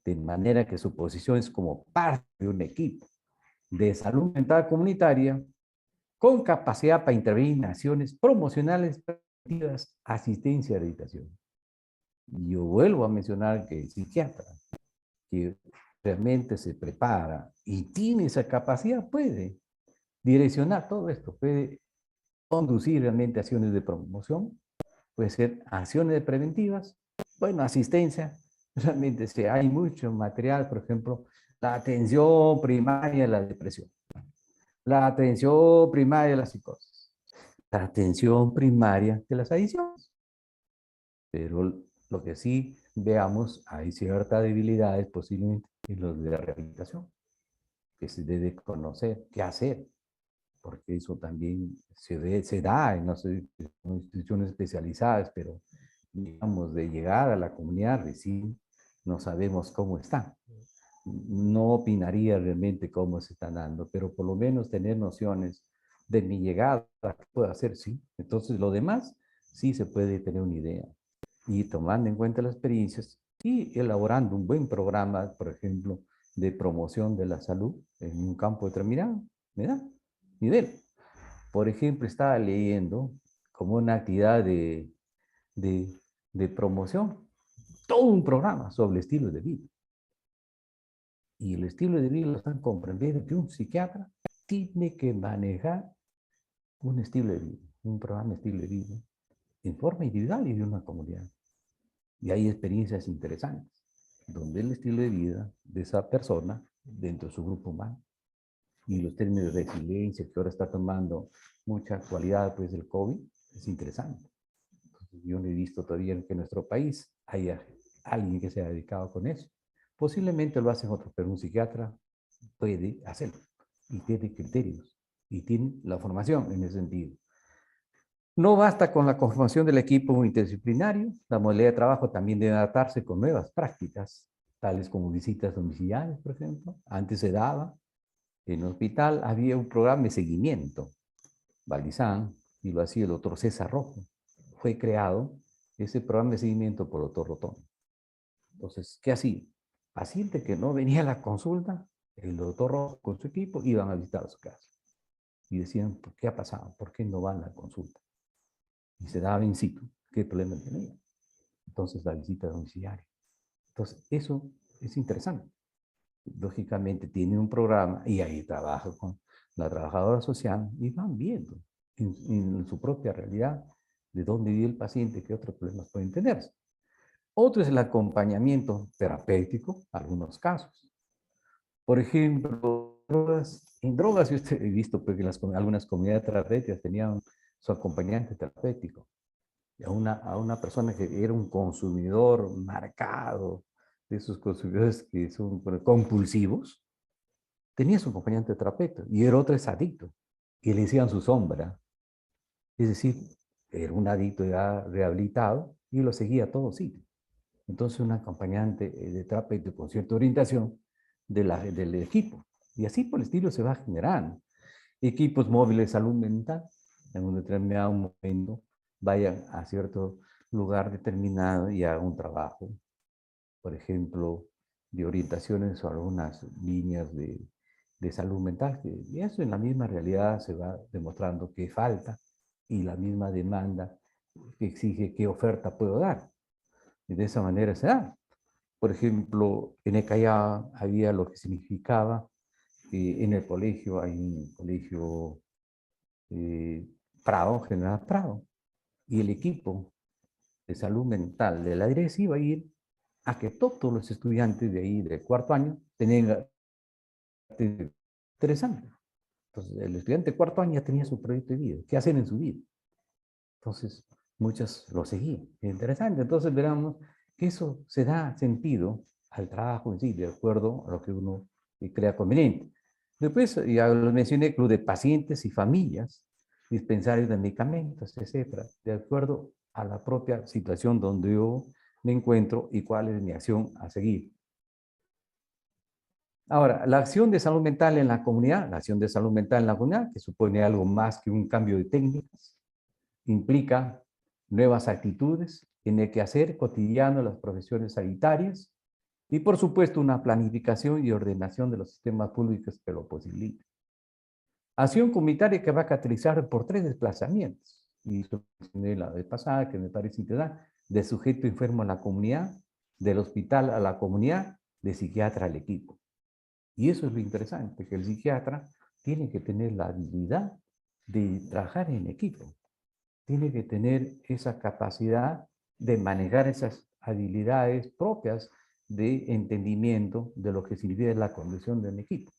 de manera que su posición es como parte de un equipo de salud mental comunitaria con capacidad para intervenir en acciones promocionales, preventivas, asistencia y rehabilitación. Y yo vuelvo a mencionar que el psiquiatra que realmente se prepara y tiene esa capacidad puede direccionar todo esto, puede conducir realmente acciones de promoción, puede ser acciones preventivas, bueno, asistencia, realmente sí, hay mucho material, por ejemplo, la atención primaria de la depresión, la atención primaria de la psicosis, la atención primaria de las adicciones, pero lo que sí veamos, hay ciertas debilidades posiblemente en los de la rehabilitación, que se debe conocer qué hacer, porque eso también se da en las instituciones especializadas, pero digamos, de llegar a la comunidad recién no sabemos cómo están. No opinaría realmente cómo se están dando, pero por lo menos tener nociones de mi llegada, qué puedo hacer, sí. Entonces, lo demás, sí se puede tener una idea. Y tomando en cuenta las experiencias y elaborando un buen programa, por ejemplo, de promoción de la salud en un campo determinado, me da nivel. Por ejemplo, estaba leyendo como una actividad de, de promoción, todo un programa sobre el estilo de vida. Y el estilo de vida lo están comprendiendo que un psiquiatra tiene que manejar un estilo de vida, un programa de estilo de vida, en forma individual y de una comunidad. Y hay experiencias interesantes, donde el estilo de vida de esa persona, dentro de su grupo humano, y los términos de resiliencia que ahora está tomando mucha actualidad después del COVID, es interesante. Entonces, yo no he visto todavía que en nuestro país haya alguien que se haya dedicado con eso. Posiblemente lo hacen otros, pero un psiquiatra puede hacerlo y tiene criterios y tiene la formación en ese sentido. No basta con la conformación del equipo interdisciplinario, la modalidad de trabajo también debe adaptarse con nuevas prácticas, tales como visitas domiciliares, por ejemplo. Antes se daba, En el hospital había un programa de seguimiento, Balizán, y lo hacía el doctor César Rojo. Fue creado ese programa de seguimiento por el doctor Rotón. Entonces, ¿qué hacía? Paciente que no venía a la consulta, el doctor Rojo con su equipo iban a visitar a su casa. Y decían, ¿qué ha pasado? ¿Por qué no van a la consulta? Y se daba in situ qué problema tenía. Entonces, la visita domiciliaria. Entonces, eso es interesante. Lógicamente, tiene un programa y ahí trabaja con la trabajadora social y van viendo en su propia realidad de dónde vive el paciente, qué otros problemas pueden tenerse. Otro es el acompañamiento terapéutico, algunos casos. Por ejemplo, en drogas yo he visto pues, que algunas comunidades terapéuticas tenían su acompañante terapéutico. A una persona que era un consumidor marcado, de esos consumidores que son compulsivos, tenía su acompañante terapeuta y el otro es adicto y le decían su sombra. Es decir, era un adicto ya rehabilitado y lo seguía a todos sitios. Entonces, un acompañante de terapeuta con cierta orientación del equipo. Y así por el estilo se va generando. Equipos móviles de salud mental, en un determinado momento, vayan a cierto lugar determinado y hagan un trabajo, por ejemplo, de orientaciones o algunas líneas de salud mental. Y eso en la misma realidad se va demostrando que falta y la misma demanda que exige qué oferta puedo dar. Y de esa manera se da. Por ejemplo, en el Callao había lo que significaba que en el colegio, hay un colegio Prado, General Prado, y el equipo de salud mental de la directiva iba a ir a que todos los estudiantes de ahí, del cuarto año, tenían 3 años. Entonces, el estudiante de cuarto año ya tenía su proyecto de vida, qué hacer en su vida. Entonces, muchos lo seguían. Es interesante. Entonces, veremos que eso se da sentido al trabajo en sí, de acuerdo a lo que uno crea conveniente. Después, ya lo mencioné, club de pacientes y familias, dispensarios de medicamentos, etcétera, de acuerdo a la propia situación donde yo me encuentro y cuál es mi acción a seguir. Ahora, la acción de salud mental en la comunidad, la acción de salud mental en la comunidad, que supone algo más que un cambio de técnicas, implica nuevas actitudes en el quehacer cotidiano de las profesiones sanitarias y, por supuesto, una planificación y ordenación de los sistemas públicos que lo posibiliten. Acción comunitaria que va a caracterizar por 3 desplazamientos. Y esto mencioné la vez pasada, que me parece interesante, de sujeto enfermo a la comunidad, del hospital a la comunidad, de psiquiatra al equipo. Y eso es lo interesante, que el psiquiatra tiene que tener la habilidad de trabajar en equipo. Tiene que tener esa capacidad de manejar esas habilidades propias de entendimiento de lo que significa la conducción del equipo.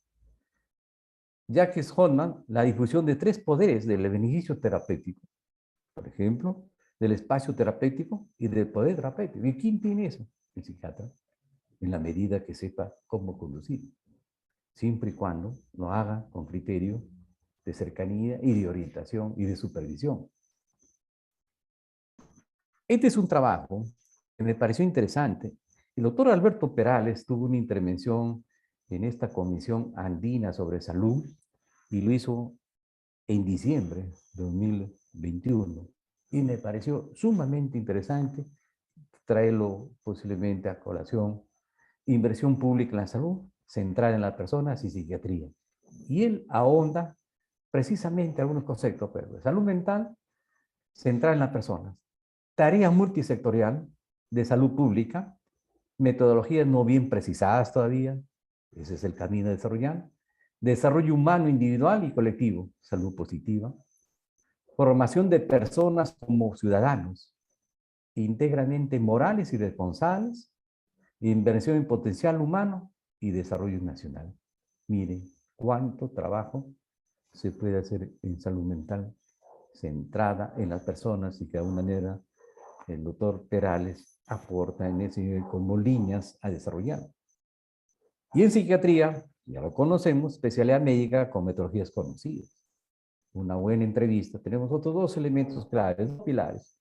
Jacques Hodgman, la difusión de 3 poderes del beneficio terapéutico, por ejemplo, del espacio terapéutico y del poder terapéutico. ¿Y quién tiene eso? El psiquiatra, en la medida que sepa cómo conducir, siempre y cuando lo haga con criterio de cercanía y de orientación y de supervisión. Este es un trabajo que me pareció interesante. El doctor Alberto Perales tuvo una intervención en esta Comisión Andina sobre Salud y lo hizo en diciembre de 2021. Y me pareció sumamente interesante traerlo posiblemente a colación. Inversión pública en la salud, centrada en las personas y psiquiatría. Y él ahonda precisamente algunos conceptos, pero de salud mental, centrada en las personas. Tarea multisectorial de salud pública, metodologías no bien precisadas todavía, ese es el camino a desarrollar. Desarrollo humano individual y colectivo, salud positiva. Formación de personas como ciudadanos, íntegramente morales y responsables. Inversión en potencial humano y desarrollo nacional. Miren cuánto trabajo se puede hacer en salud mental centrada en las personas y que de alguna manera el doctor Perales aporta en ese nivel como líneas a desarrollar. Y en psiquiatría, ya lo conocemos, especialidad médica con metodologías conocidas. Una buena entrevista. Tenemos otros 2 elementos claves, 2 pilares.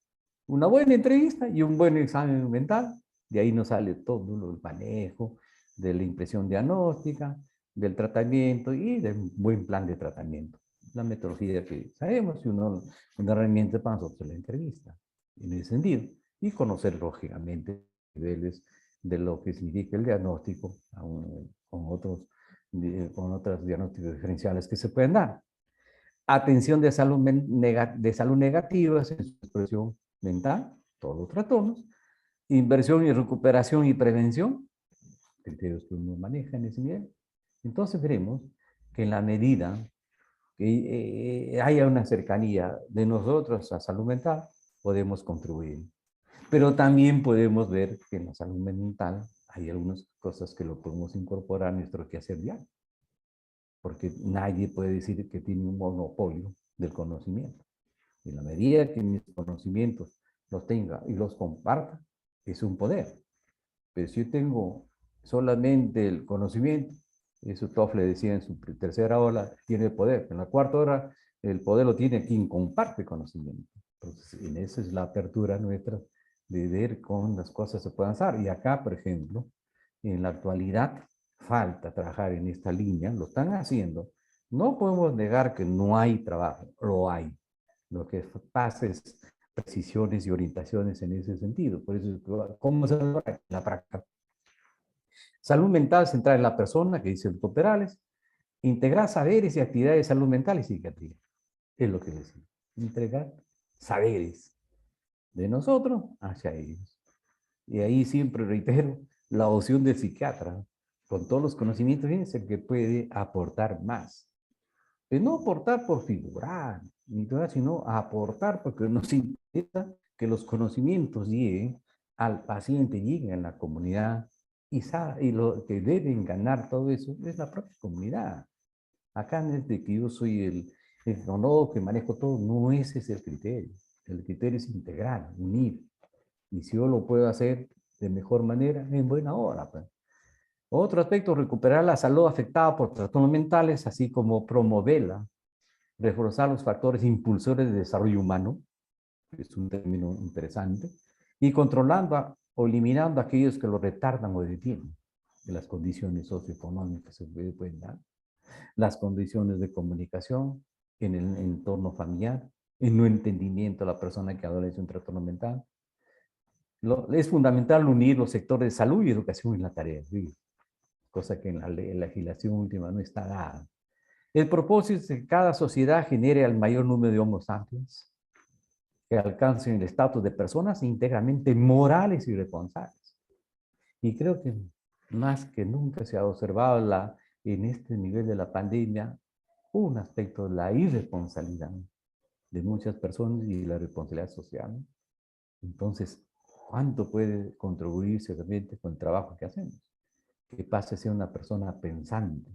Una buena entrevista y un buen examen mental. De ahí nos sale todo el manejo de la impresión diagnóstica, del tratamiento y de un buen plan de tratamiento. La metodología que sabemos y una herramienta para nosotros la entrevista, en ese sentido. Y conocer, lógicamente, niveles de lo que significa el diagnóstico con otros diagnósticos diferenciales que se pueden dar. Atención de salud negativa, en su expresión mental, todos los trastornos. Inversión y recuperación y prevención, criterios que uno maneja en ese nivel. Entonces veremos que en la medida que haya una cercanía de nosotros a salud mental, podemos contribuir. Pero también podemos ver que en la salud mental hay algunas cosas que lo podemos incorporar a nuestro quehacer diario. Porque nadie puede decir que tiene un monopolio del conocimiento. En la medida que mis conocimientos los tenga y los comparta, es un poder. Pero si yo tengo solamente el conocimiento, eso Toffler decía en su tercera ola, tiene poder. En la cuarta hora, el poder lo tiene quien comparte conocimiento. Entonces, en eso es la apertura nuestra de ver cómo las cosas se pueden hacer. Y acá, por ejemplo, en la actualidad, falta trabajar en esta línea, lo están haciendo. No podemos negar que no hay trabajo, lo hay. Lo que pasa es precisiones y orientaciones en ese sentido. Por eso, ¿cómo se logra la práctica? Salud mental centrada en la persona, que dice el doctor Perales, integrar saberes y actividades de salud mental y psiquiatría. Es lo que decimos. Entregar saberes de nosotros hacia ellos. Y ahí siempre reitero, la opción del psiquiatra, con todos los conocimientos, es el que puede aportar más. Pero no aportar por figurar, ni todo, sino aportar porque nos interesa que los conocimientos lleguen al paciente, lleguen a la comunidad, y lo que deben ganar todo eso es la propia comunidad. Acá desde que yo soy el tecnólogo que manejo todo, no ese es el criterio. El criterio es integrar, unir. Y si yo lo puedo hacer de mejor manera, en buena hora. Pues. Otro aspecto, recuperar la salud afectada por trastornos mentales, así como promoverla, reforzar los factores impulsores de desarrollo humano, que es un término interesante, y controlando o eliminando aquellos que lo retardan o detienen de las condiciones socioeconómicas que se pueden dar, las condiciones de comunicación en el entorno familiar, el no entendimiento de la persona que adolece un trastorno mental. Es fundamental unir los sectores de salud y educación en la tarea, ¿sí? Cosa que en la legislación última no está dada. El propósito es que cada sociedad genere el mayor número de homo sapiens que alcancen el estatus de personas íntegramente morales y responsables. Y creo que más que nunca se ha observado en este nivel de la pandemia un aspecto de la irresponsabilidad de muchas personas y la responsabilidad social. Entonces, ¿cuánto puede contribuirse realmente con el trabajo que hacemos? Que pase a ser una persona pensante,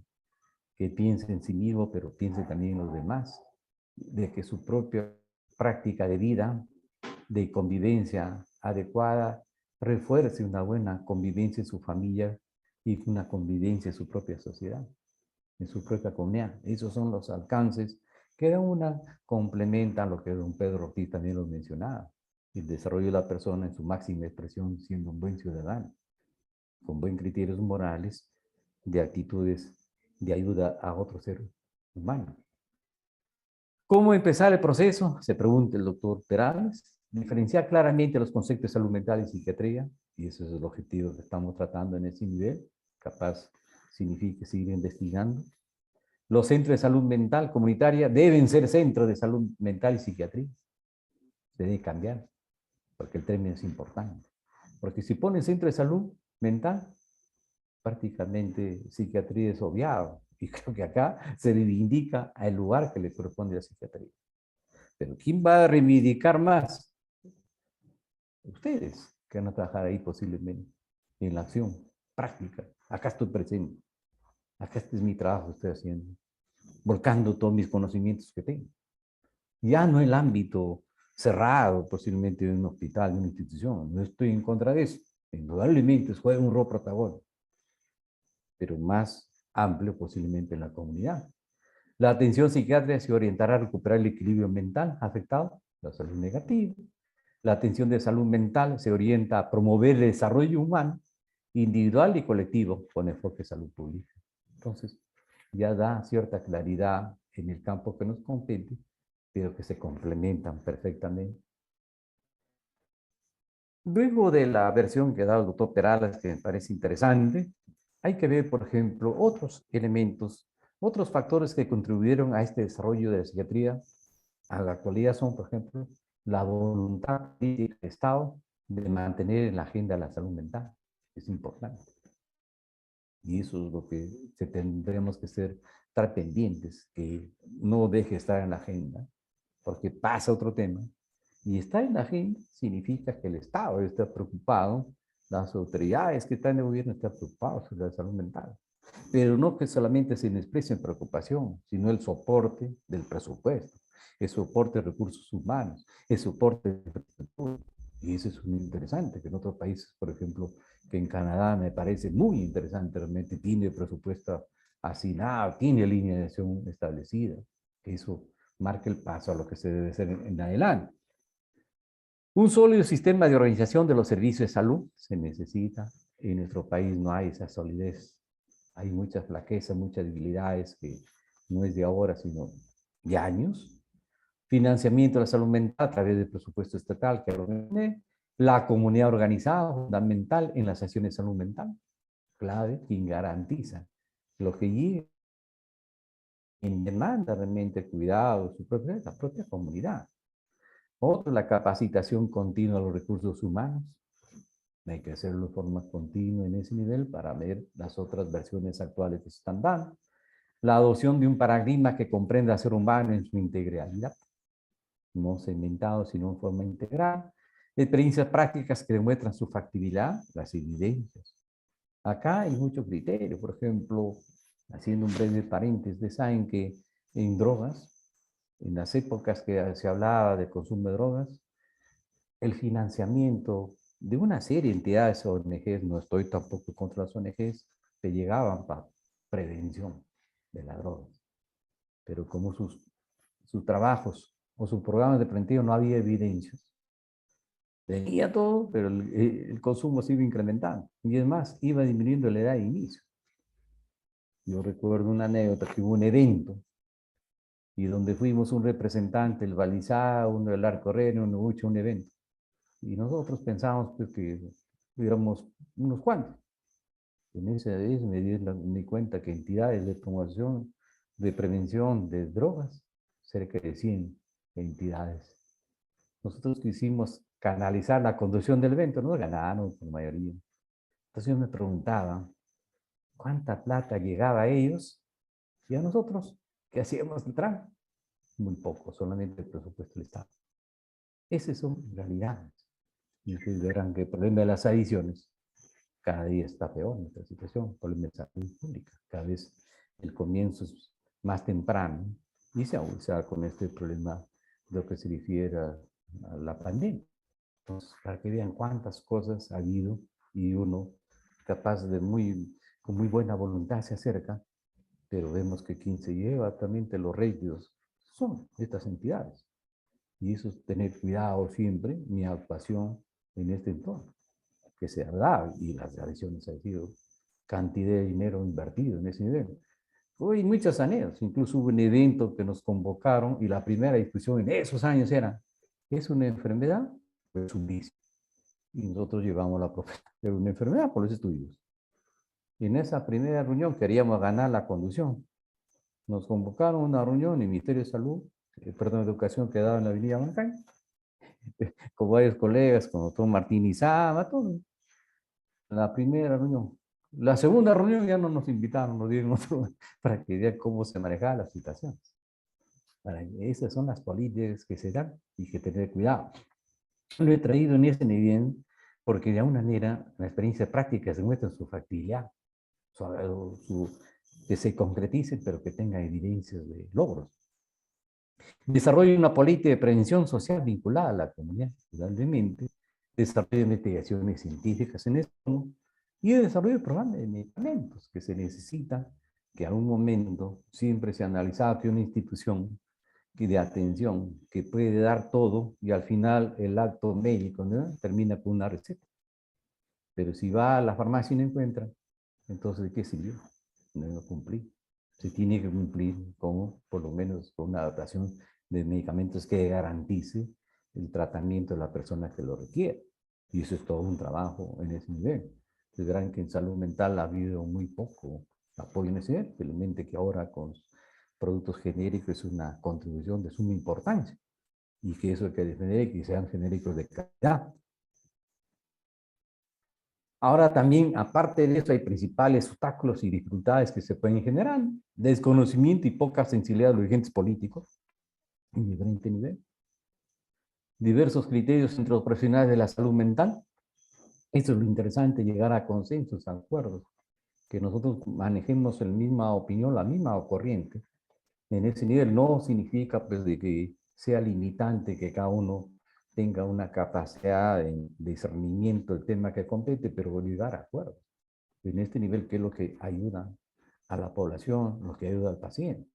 que piense en sí mismo, pero piense también en los demás, de que su propia práctica de vida, de convivencia adecuada, refuerce una buena convivencia en su familia y una convivencia en su propia sociedad, en su propia comunidad. Esos son los alcances que de una complementan lo que don Pedro Ortiz también lo mencionaba, el desarrollo de la persona en su máxima expresión siendo un buen ciudadano, con buen criterios morales, de actitudes de ayuda a otro ser humano. ¿Cómo empezar el proceso? Se pregunta el doctor Perales. Diferenciar claramente los conceptos de salud mental y psiquiatría, y ese es el objetivo que estamos tratando en ese nivel, capaz significa seguir investigando. Los centros de salud mental comunitaria deben ser centros de salud mental y psiquiatría. Se debe cambiar, porque el término es importante. Porque si ponen centro de salud mental, prácticamente psiquiatría es obviado. Y creo que acá se reivindica el lugar que le corresponde a la psiquiatría. Pero ¿quién va a reivindicar más? Ustedes, que van a trabajar ahí posiblemente, en la acción práctica. Acá estoy presente. Acá este es mi trabajo que estoy haciendo. Volcando todos mis conocimientos que tengo. Ya no el ámbito cerrado, posiblemente de un hospital, de una institución. No estoy en contra de eso. Indudablemente juega un rol protagónico, pero más amplio posiblemente en la comunidad. La atención psiquiátrica se orientará a recuperar el equilibrio mental afectado, la salud negativa. La atención de salud mental se orienta a promover el desarrollo humano, individual y colectivo, con enfoque de salud pública. Entonces, ya da cierta claridad en el campo que nos compete, pero que se complementan perfectamente. Luego de la versión que ha dado el doctor Perales, que me parece interesante, hay que ver, por ejemplo, otros elementos, otros factores que contribuyeron a este desarrollo de la psiquiatría a la actualidad son, por ejemplo, la voluntad política del Estado de mantener en la agenda la salud mental. Es importante. Y eso es lo que tendremos que estar pendientes, que no deje estar en la agenda, porque pasa otro tema. Y estar en la agenda significa que el Estado está preocupado, las autoridades que están en el gobierno están preocupados sobre la salud mental. Pero no que solamente se exprese en preocupación, sino el soporte del presupuesto, el soporte de recursos humanos, el soporte de infraestructura. Y eso es muy interesante, que en otros países, por ejemplo, que en Canadá me parece muy interesante, realmente tiene presupuesto asignado, tiene línea de acción establecida. Eso marca el paso a lo que se debe hacer en adelante. Un sólido sistema de organización de los servicios de salud se necesita. En nuestro país no hay esa solidez. Hay muchas flaquezas, muchas debilidades que no es de ahora, sino de años. Financiamiento de la salud mental a través del presupuesto estatal, que lo mencioné. La comunidad organizada, fundamental en las acciones de salud mental, clave, quien garantiza lo que llegue en demanda realmente cuidado, la propia comunidad. Otro, la capacitación continua de los recursos humanos. Hay que hacerlo de forma continua en ese nivel para ver las otras versiones actuales que se están dando. La adopción de un paradigma que comprenda al ser humano en su integralidad, no segmentado, sino en forma integral. Experiencias prácticas que demuestran su factibilidad, las evidencias. Acá hay mucho criterio, por ejemplo, haciendo un breve paréntesis, ustedes saben que en drogas, en las épocas que se hablaba de consumo de drogas, el financiamiento de una serie de entidades ONGs, no estoy tampoco contra las ONGs, que llegaban para prevención de la droga. Pero como sus trabajos o sus programas de prevención no había evidencias, tenía todo, pero el consumo se iba incrementando. Y es más, iba disminuyendo la edad de inicio. Yo recuerdo una anécdota que hubo un evento y donde fuimos un representante, el balizado, uno del arco reno, uno mucho un evento. Y nosotros pensábamos pues, que éramos unos cuantos. En esa vez me di cuenta que entidades de promoción, de prevención de drogas, cerca de 100 entidades. Nosotros quisimos canalizar la conducción del evento, no ganaron por mayoría. Entonces yo me preguntaba, ¿cuánta plata llegaba a ellos y a nosotros? ¿Qué hacíamos el trámite? Muy poco, solamente el presupuesto del Estado. Esas son realidades. Y ustedes verán que el problema de las adiciones cada día está peor nuestra situación, problema de salud pública. Cada vez el comienzo es más temprano y se agudiza con este problema de lo que se refiere a la pandemia. Entonces, para que vean cuántas cosas ha habido y uno capaz de con muy buena voluntad se acerca, pero vemos que quien se lleva también de los réditos son estas entidades. Y eso es tener cuidado siempre, mi actuación en este entorno, que se ha dado, y las adiciones han sido cantidad de dinero invertido en ese nivel. Hoy muchas anécdotas, incluso hubo un evento que nos convocaron y la primera discusión en esos años era, ¿es una enfermedad o es un vicio? Y nosotros llevamos la propuesta de una enfermedad por los estudios. Y en esa primera reunión queríamos ganar la conducción. Nos convocaron a una reunión en el Ministerio de Salud, perdón, Educación, que daba en la Avenida Bancay, con varios colegas, con el doctor Martín Izama, todo. La primera reunión. La segunda reunión ya no nos invitaron, nos dieron otro, para que vean cómo se manejaba la situación. Esas son las políticas que se dan y que tener cuidado. Lo he traído en ese nivel porque de alguna manera la experiencia práctica se muestra su factibilidad, que se concreticen, pero que tenga evidencias de logros. Desarrollo una política de prevención social vinculada a la comunidad, indudablemente. Desarrollo de investigaciones científicas en esto y el desarrollo de programas de medicamentos que se necesita, que a un momento siempre se ha analizado que una institución de atención que puede dar todo y al final el acto médico, ¿no?, termina con una receta. Pero si va a la farmacia y no encuentra, entonces ¿de qué sirvió? No cumplí. se tiene que cumplir con, por lo menos, con una adaptación de medicamentos que garantice el tratamiento de la persona que lo requiere. Y eso es todo un trabajo en ese nivel. Ustedes verán que en salud mental ha habido muy poco apoyo en ese nivel, felizmente que ahora con productos genéricos es una contribución de suma importancia y que eso hay que defender y que sean genéricos de calidad. Ahora también, aparte de eso, hay principales obstáculos y dificultades que se pueden generar. Desconocimiento y poca sensibilidad de los agentes políticos en diferente nivel. Diversos criterios entre los profesionales de la salud mental. Eso es lo interesante, llegar a consensos, a acuerdos, que nosotros manejemos la misma opinión, la misma corriente. En ese nivel no significa pues, de que sea limitante que cada uno tenga una capacidad de discernimiento del tema que compete, pero llegar a acuerdos. En este nivel, ¿qué es lo que ayuda a la población, lo que ayuda al paciente?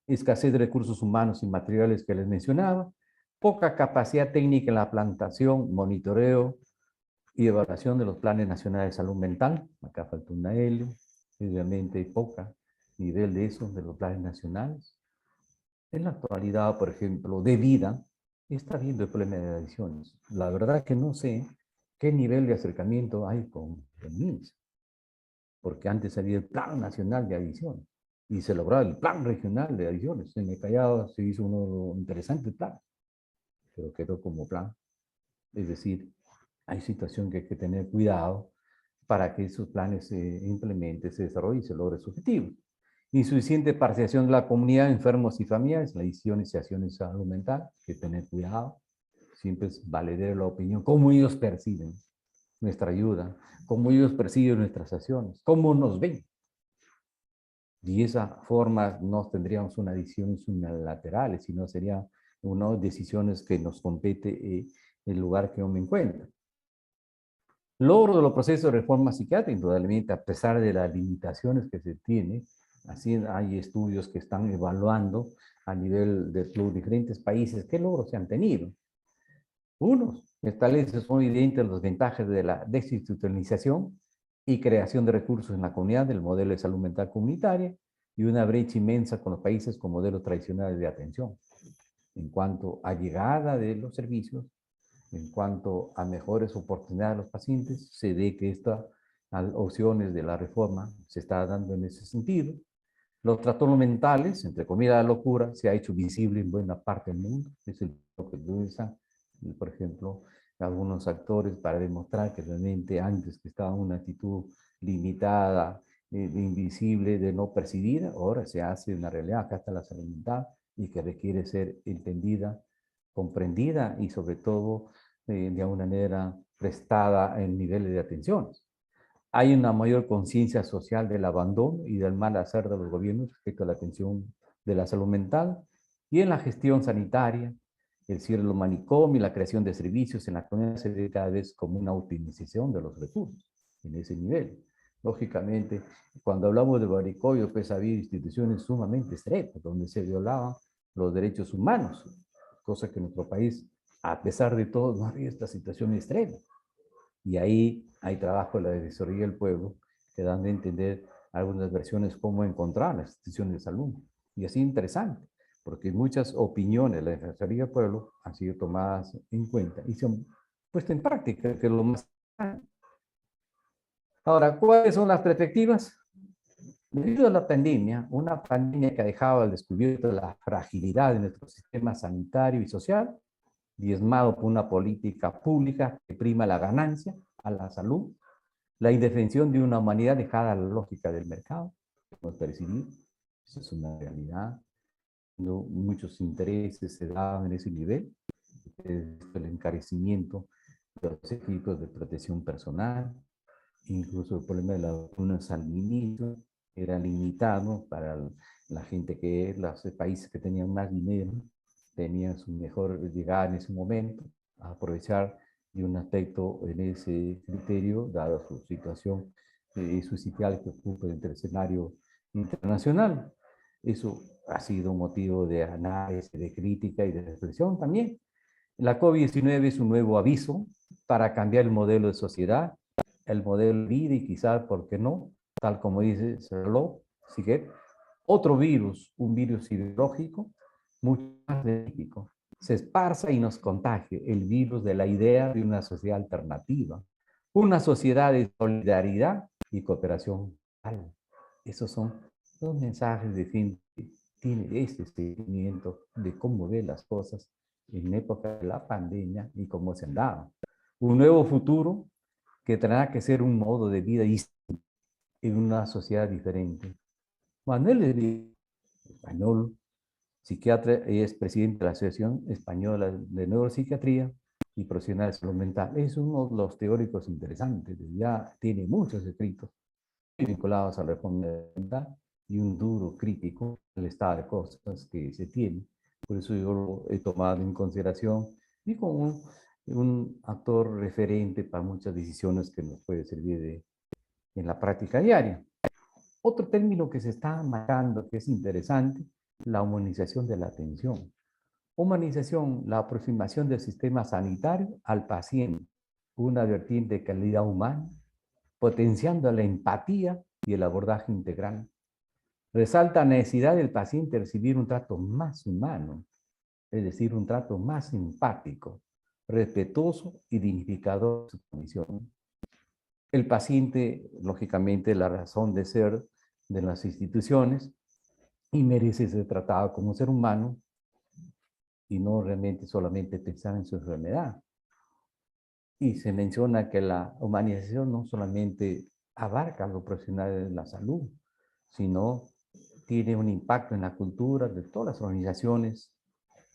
Escasez de recursos humanos y materiales que les mencionaba, poca capacidad técnica en la plantación, monitoreo y evaluación de los planes nacionales de salud mental. Acá falta una L, obviamente poca nivel de eso, de los planes nacionales. En la actualidad, por ejemplo, de vida, está habiendo el problema de adicciones. La verdad que no sé qué nivel de acercamiento hay con el MINSA, porque antes había el Plan Nacional de Adicciones y se lograba el Plan Regional de Adicciones. En el Callao se hizo uno interesante plan, pero quedó como plan. Es decir, hay situación que hay que tener cuidado para que esos planes se implementen, se desarrollen y se logre su objetivo. Insuficiente participación de la comunidad, enfermos y familiares, la decisiones y acciones de salud mental, hay que tener cuidado, siempre es valer la opinión, cómo ellos perciben nuestra ayuda, cómo ellos perciben nuestras acciones, cómo nos ven. Y esa forma no tendríamos una decisiones unilaterales, sino serían unas decisiones que nos compete el lugar que uno me encuentra. Logro de los procesos de reforma psiquiátrica, indudablemente, a pesar de las limitaciones que se tiene, así hay estudios que están evaluando a nivel de los diferentes países qué logros se han tenido. Unos establecen muy evidentes las ventajas de la desinstitucionalización y creación de recursos en la comunidad del modelo de salud mental comunitaria y una brecha inmensa con los países con modelos tradicionales de atención. En cuanto a llegada de los servicios, en cuanto a mejores oportunidades de los pacientes, se ve que estas opciones de la reforma se está dando en ese sentido. Los trastornos mentales, entre comillas la locura, se ha hecho visible en buena parte del mundo. Es lo que usan, por ejemplo, algunos actores para demostrar que realmente antes que estaba una actitud limitada, invisible, de no percibida, ahora se hace una realidad. Acá está la salud mental y que requiere ser entendida, comprendida y sobre todo de alguna manera prestada en niveles de atención. Hay una mayor conciencia social del abandono y del mal hacer de los gobiernos respecto a la atención de la salud mental y en la gestión sanitaria, el cierre de los manicomios y la creación de servicios en la comunidad se ve cada vez como una optimización de los recursos en ese nivel. Lógicamente, cuando hablamos de manicomios, pues había instituciones sumamente estrechas donde se violaban los derechos humanos, cosa que en nuestro país, a pesar de todo, no había esta situación extrema. Y ahí hay trabajo de la Defensoría del Pueblo que dan a entender algunas versiones cómo encontrar las instituciones de salud. Y así interesante, porque muchas opiniones de la Defensoría del Pueblo han sido tomadas en cuenta y se han puesto en práctica, que es lo más importante. Ahora, ¿cuáles son las perspectivas? Debido a la pandemia, una pandemia que ha dejado al descubierto la fragilidad de nuestro sistema sanitario y social, diezmado por una política pública que prima la ganancia a la salud, la indefensión de una humanidad dejada a la lógica del mercado, hemos percibido, eso es una realidad, no, muchos intereses se daban en ese nivel, el encarecimiento de los equipos de protección personal, incluso el problema de las vacunas al inicio era limitado para la gente que, los países que tenían más dinero, tenían su mejor llegada en ese momento, a aprovechar de un aspecto en ese criterio, dada su situación suicidial que ocupa dentro del escenario internacional. Eso ha sido un motivo de análisis, de crítica y de reflexión también. La COVID-19 es un nuevo aviso para cambiar el modelo de sociedad, el modelo de vida y quizás, ¿por qué no? Tal como dice Sherlock Siguet, otro virus, un virus ideológico, mucho más benéfico, se esparza y nos contagie el virus de la idea de una sociedad alternativa, una sociedad de solidaridad y cooperación global. Esos son los mensajes de fin que tiene este seguimiento de cómo ve las cosas en época de la pandemia y cómo se han dado. Un nuevo futuro que tendrá que ser un modo de vida distinto en una sociedad diferente. Manuel Levi, español, psiquiatra, es presidente de la Asociación Española de Neuropsiquiatría y Profesional de Salud Mental. Es uno de los teóricos interesantes, ya tiene muchos escritos vinculados a la reforma mental y un duro crítico del estado de cosas que se tiene. Por eso yo lo he tomado en consideración y como un actor referente para muchas decisiones que nos puede servir en la práctica diaria. Otro término que se está marcando, que es interesante, la humanización de la atención. Humanización, la aproximación del sistema sanitario al paciente, una vertiente de calidad humana, potenciando la empatía y el abordaje integral. Resalta la necesidad del paciente de recibir un trato más humano, es decir, un trato más empático, respetuoso y dignificador de su condición. El paciente, lógicamente, la razón de ser de las instituciones y merece ser tratado como un ser humano y no realmente solamente pensar en su enfermedad. Y se menciona que la humanización no solamente abarca a los profesionales de la salud, sino tiene un impacto en la cultura de todas las organizaciones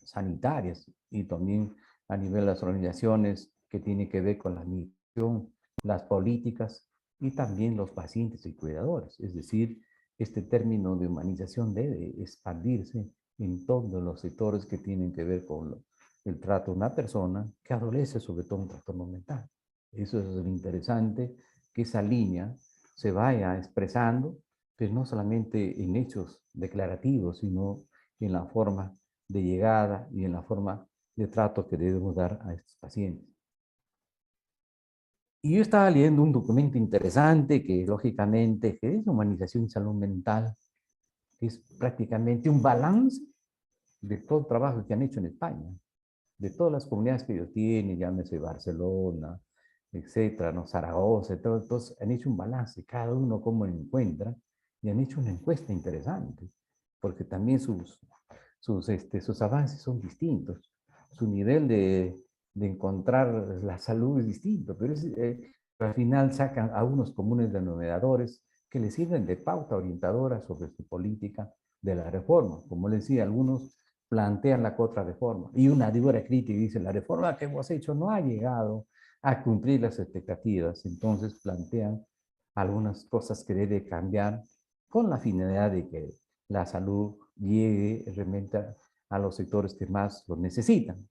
sanitarias y también a nivel de las organizaciones que tienen que ver con la misión, las políticas y también los pacientes y cuidadores. Es decir, este término de humanización debe expandirse en todos los sectores que tienen que ver con el trato de una persona que adolece sobre todo un trastorno mental. Eso es lo interesante, que esa línea se vaya expresando, pero no solamente en hechos declarativos, sino en la forma de llegada y en la forma de trato que debemos dar a estos pacientes. Y yo estaba leyendo un documento interesante que lógicamente que es Humanización y Salud Mental, que es prácticamente un balance de todo el trabajo que han hecho en España, de todas las comunidades que ellos tienen, llámese Barcelona, etcétera, ¿no? Zaragoza, todos han hecho un balance, cada uno cómo lo encuentra, y han hecho una encuesta interesante, porque también sus avances son distintos, su nivel de encontrar la salud es distinto, pero al final sacan a unos comunes denominadores que les sirven de pauta orientadora sobre su política de la reforma. Como les decía, algunos plantean la contrarreforma y una dura crítica dice, la reforma que hemos hecho no ha llegado a cumplir las expectativas, entonces plantean algunas cosas que debe cambiar con la finalidad de que la salud llegue realmente a los sectores que más lo necesitan.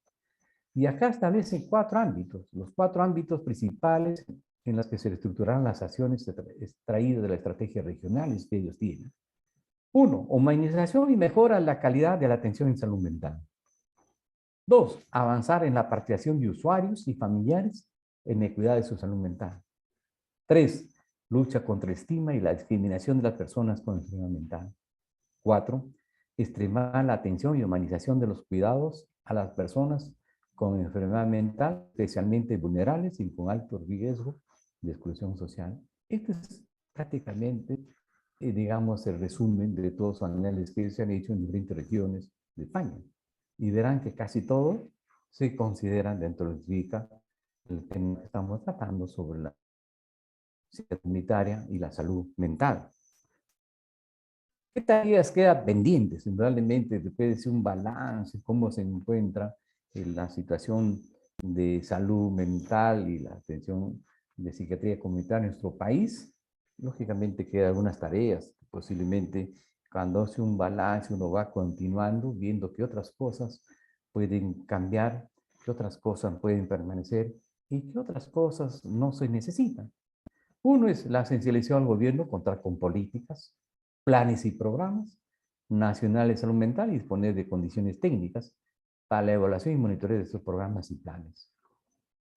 Y acá establecen 4 ámbitos, los 4 ámbitos principales en los que se estructurarán las acciones extraídas de las estrategias regionales que ellos tienen. 1. Humanización y mejora la calidad de la atención en salud mental. 2. Avanzar en la participación de usuarios y familiares en equidad de su salud mental. 3. Lucha contra el estigma y la discriminación de las personas con enfermedad mental. 4. Extremar la atención y humanización de los cuidados a las personas con enfermedad mental, especialmente vulnerables y con alto riesgo de exclusión social. Este es prácticamente, digamos, el resumen de todos los análisis que se han hecho en diferentes regiones de España. Y verán que casi todo se consideran dentro de el tema que estamos tratando sobre la salud comunitaria y la salud mental. ¿Qué tareas quedan pendientes? Indudablemente debe ser un balance, cómo se encuentra en la situación de salud mental y la atención de psiquiatría comunitaria en nuestro país. Lógicamente quedan algunas tareas, posiblemente cuando hace un balance uno va continuando, viendo qué otras cosas pueden cambiar, qué otras cosas pueden permanecer y qué otras cosas no se necesitan. Uno es la sensibilización al gobierno, contar con políticas, planes y programas nacionales de salud mental y disponer de condiciones técnicas para la evaluación y monitoreo de estos programas y planes.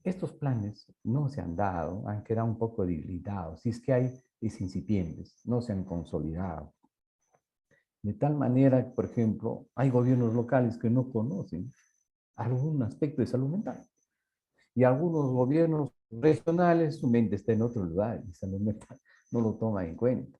Estos planes no se han dado, han quedado un poco debilitados, si es que hay, es incipientes, no se han consolidado. De tal manera que, por ejemplo, hay gobiernos locales que no conocen algún aspecto de salud mental. Y algunos gobiernos regionales, su mente está en otro lugar y salud mental no lo toma en cuenta.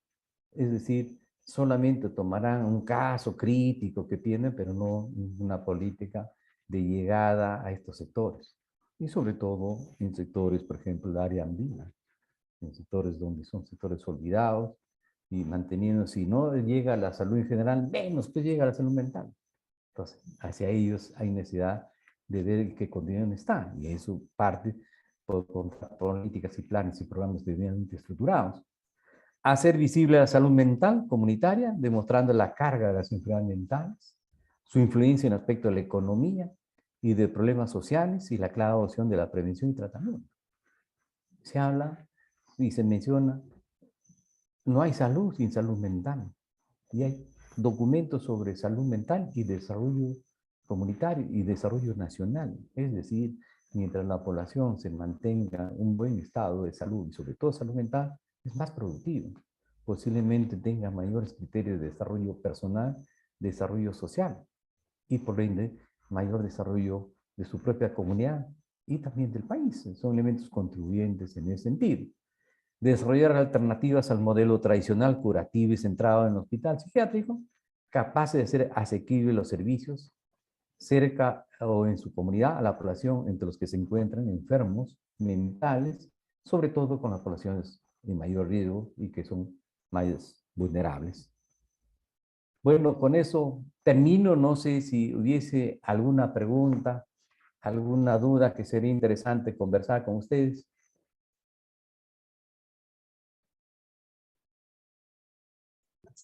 Es decir, solamente tomarán un caso crítico que tienen, pero no una política de llegada a estos sectores. Y sobre todo en sectores, por ejemplo, el área andina, en sectores donde son sectores olvidados y manteniendo, si no llega a la salud en general, menos que llega a la salud mental. Entonces, hacia ellos hay necesidad de ver qué condición están, y eso parte por políticas y planes y programas debidamente estructurados. Hacer visible la salud mental comunitaria, demostrando la carga de las enfermedades mentales, su influencia en aspecto de la economía y de problemas sociales y la clara opción de la prevención y tratamiento. Se habla y se menciona, no hay salud sin salud mental. Y hay documentos sobre salud mental y desarrollo comunitario y desarrollo nacional. Es decir, mientras la población se mantenga en un buen estado de salud y sobre todo salud mental, es más productivo. Posiblemente tenga mayores criterios de desarrollo personal, desarrollo social y por ende mayor desarrollo de su propia comunidad y también del país. Son elementos contribuyentes en ese sentido. Desarrollar alternativas al modelo tradicional curativo y centrado en el hospital psiquiátrico, capaces de hacer asequibles los servicios cerca o en su comunidad a la población entre los que se encuentran enfermos mentales, sobre todo con las poblaciones de mayor riesgo y que son más vulnerables. Bueno, con eso termino. No sé si hubiese alguna pregunta, alguna duda que sería interesante conversar con ustedes.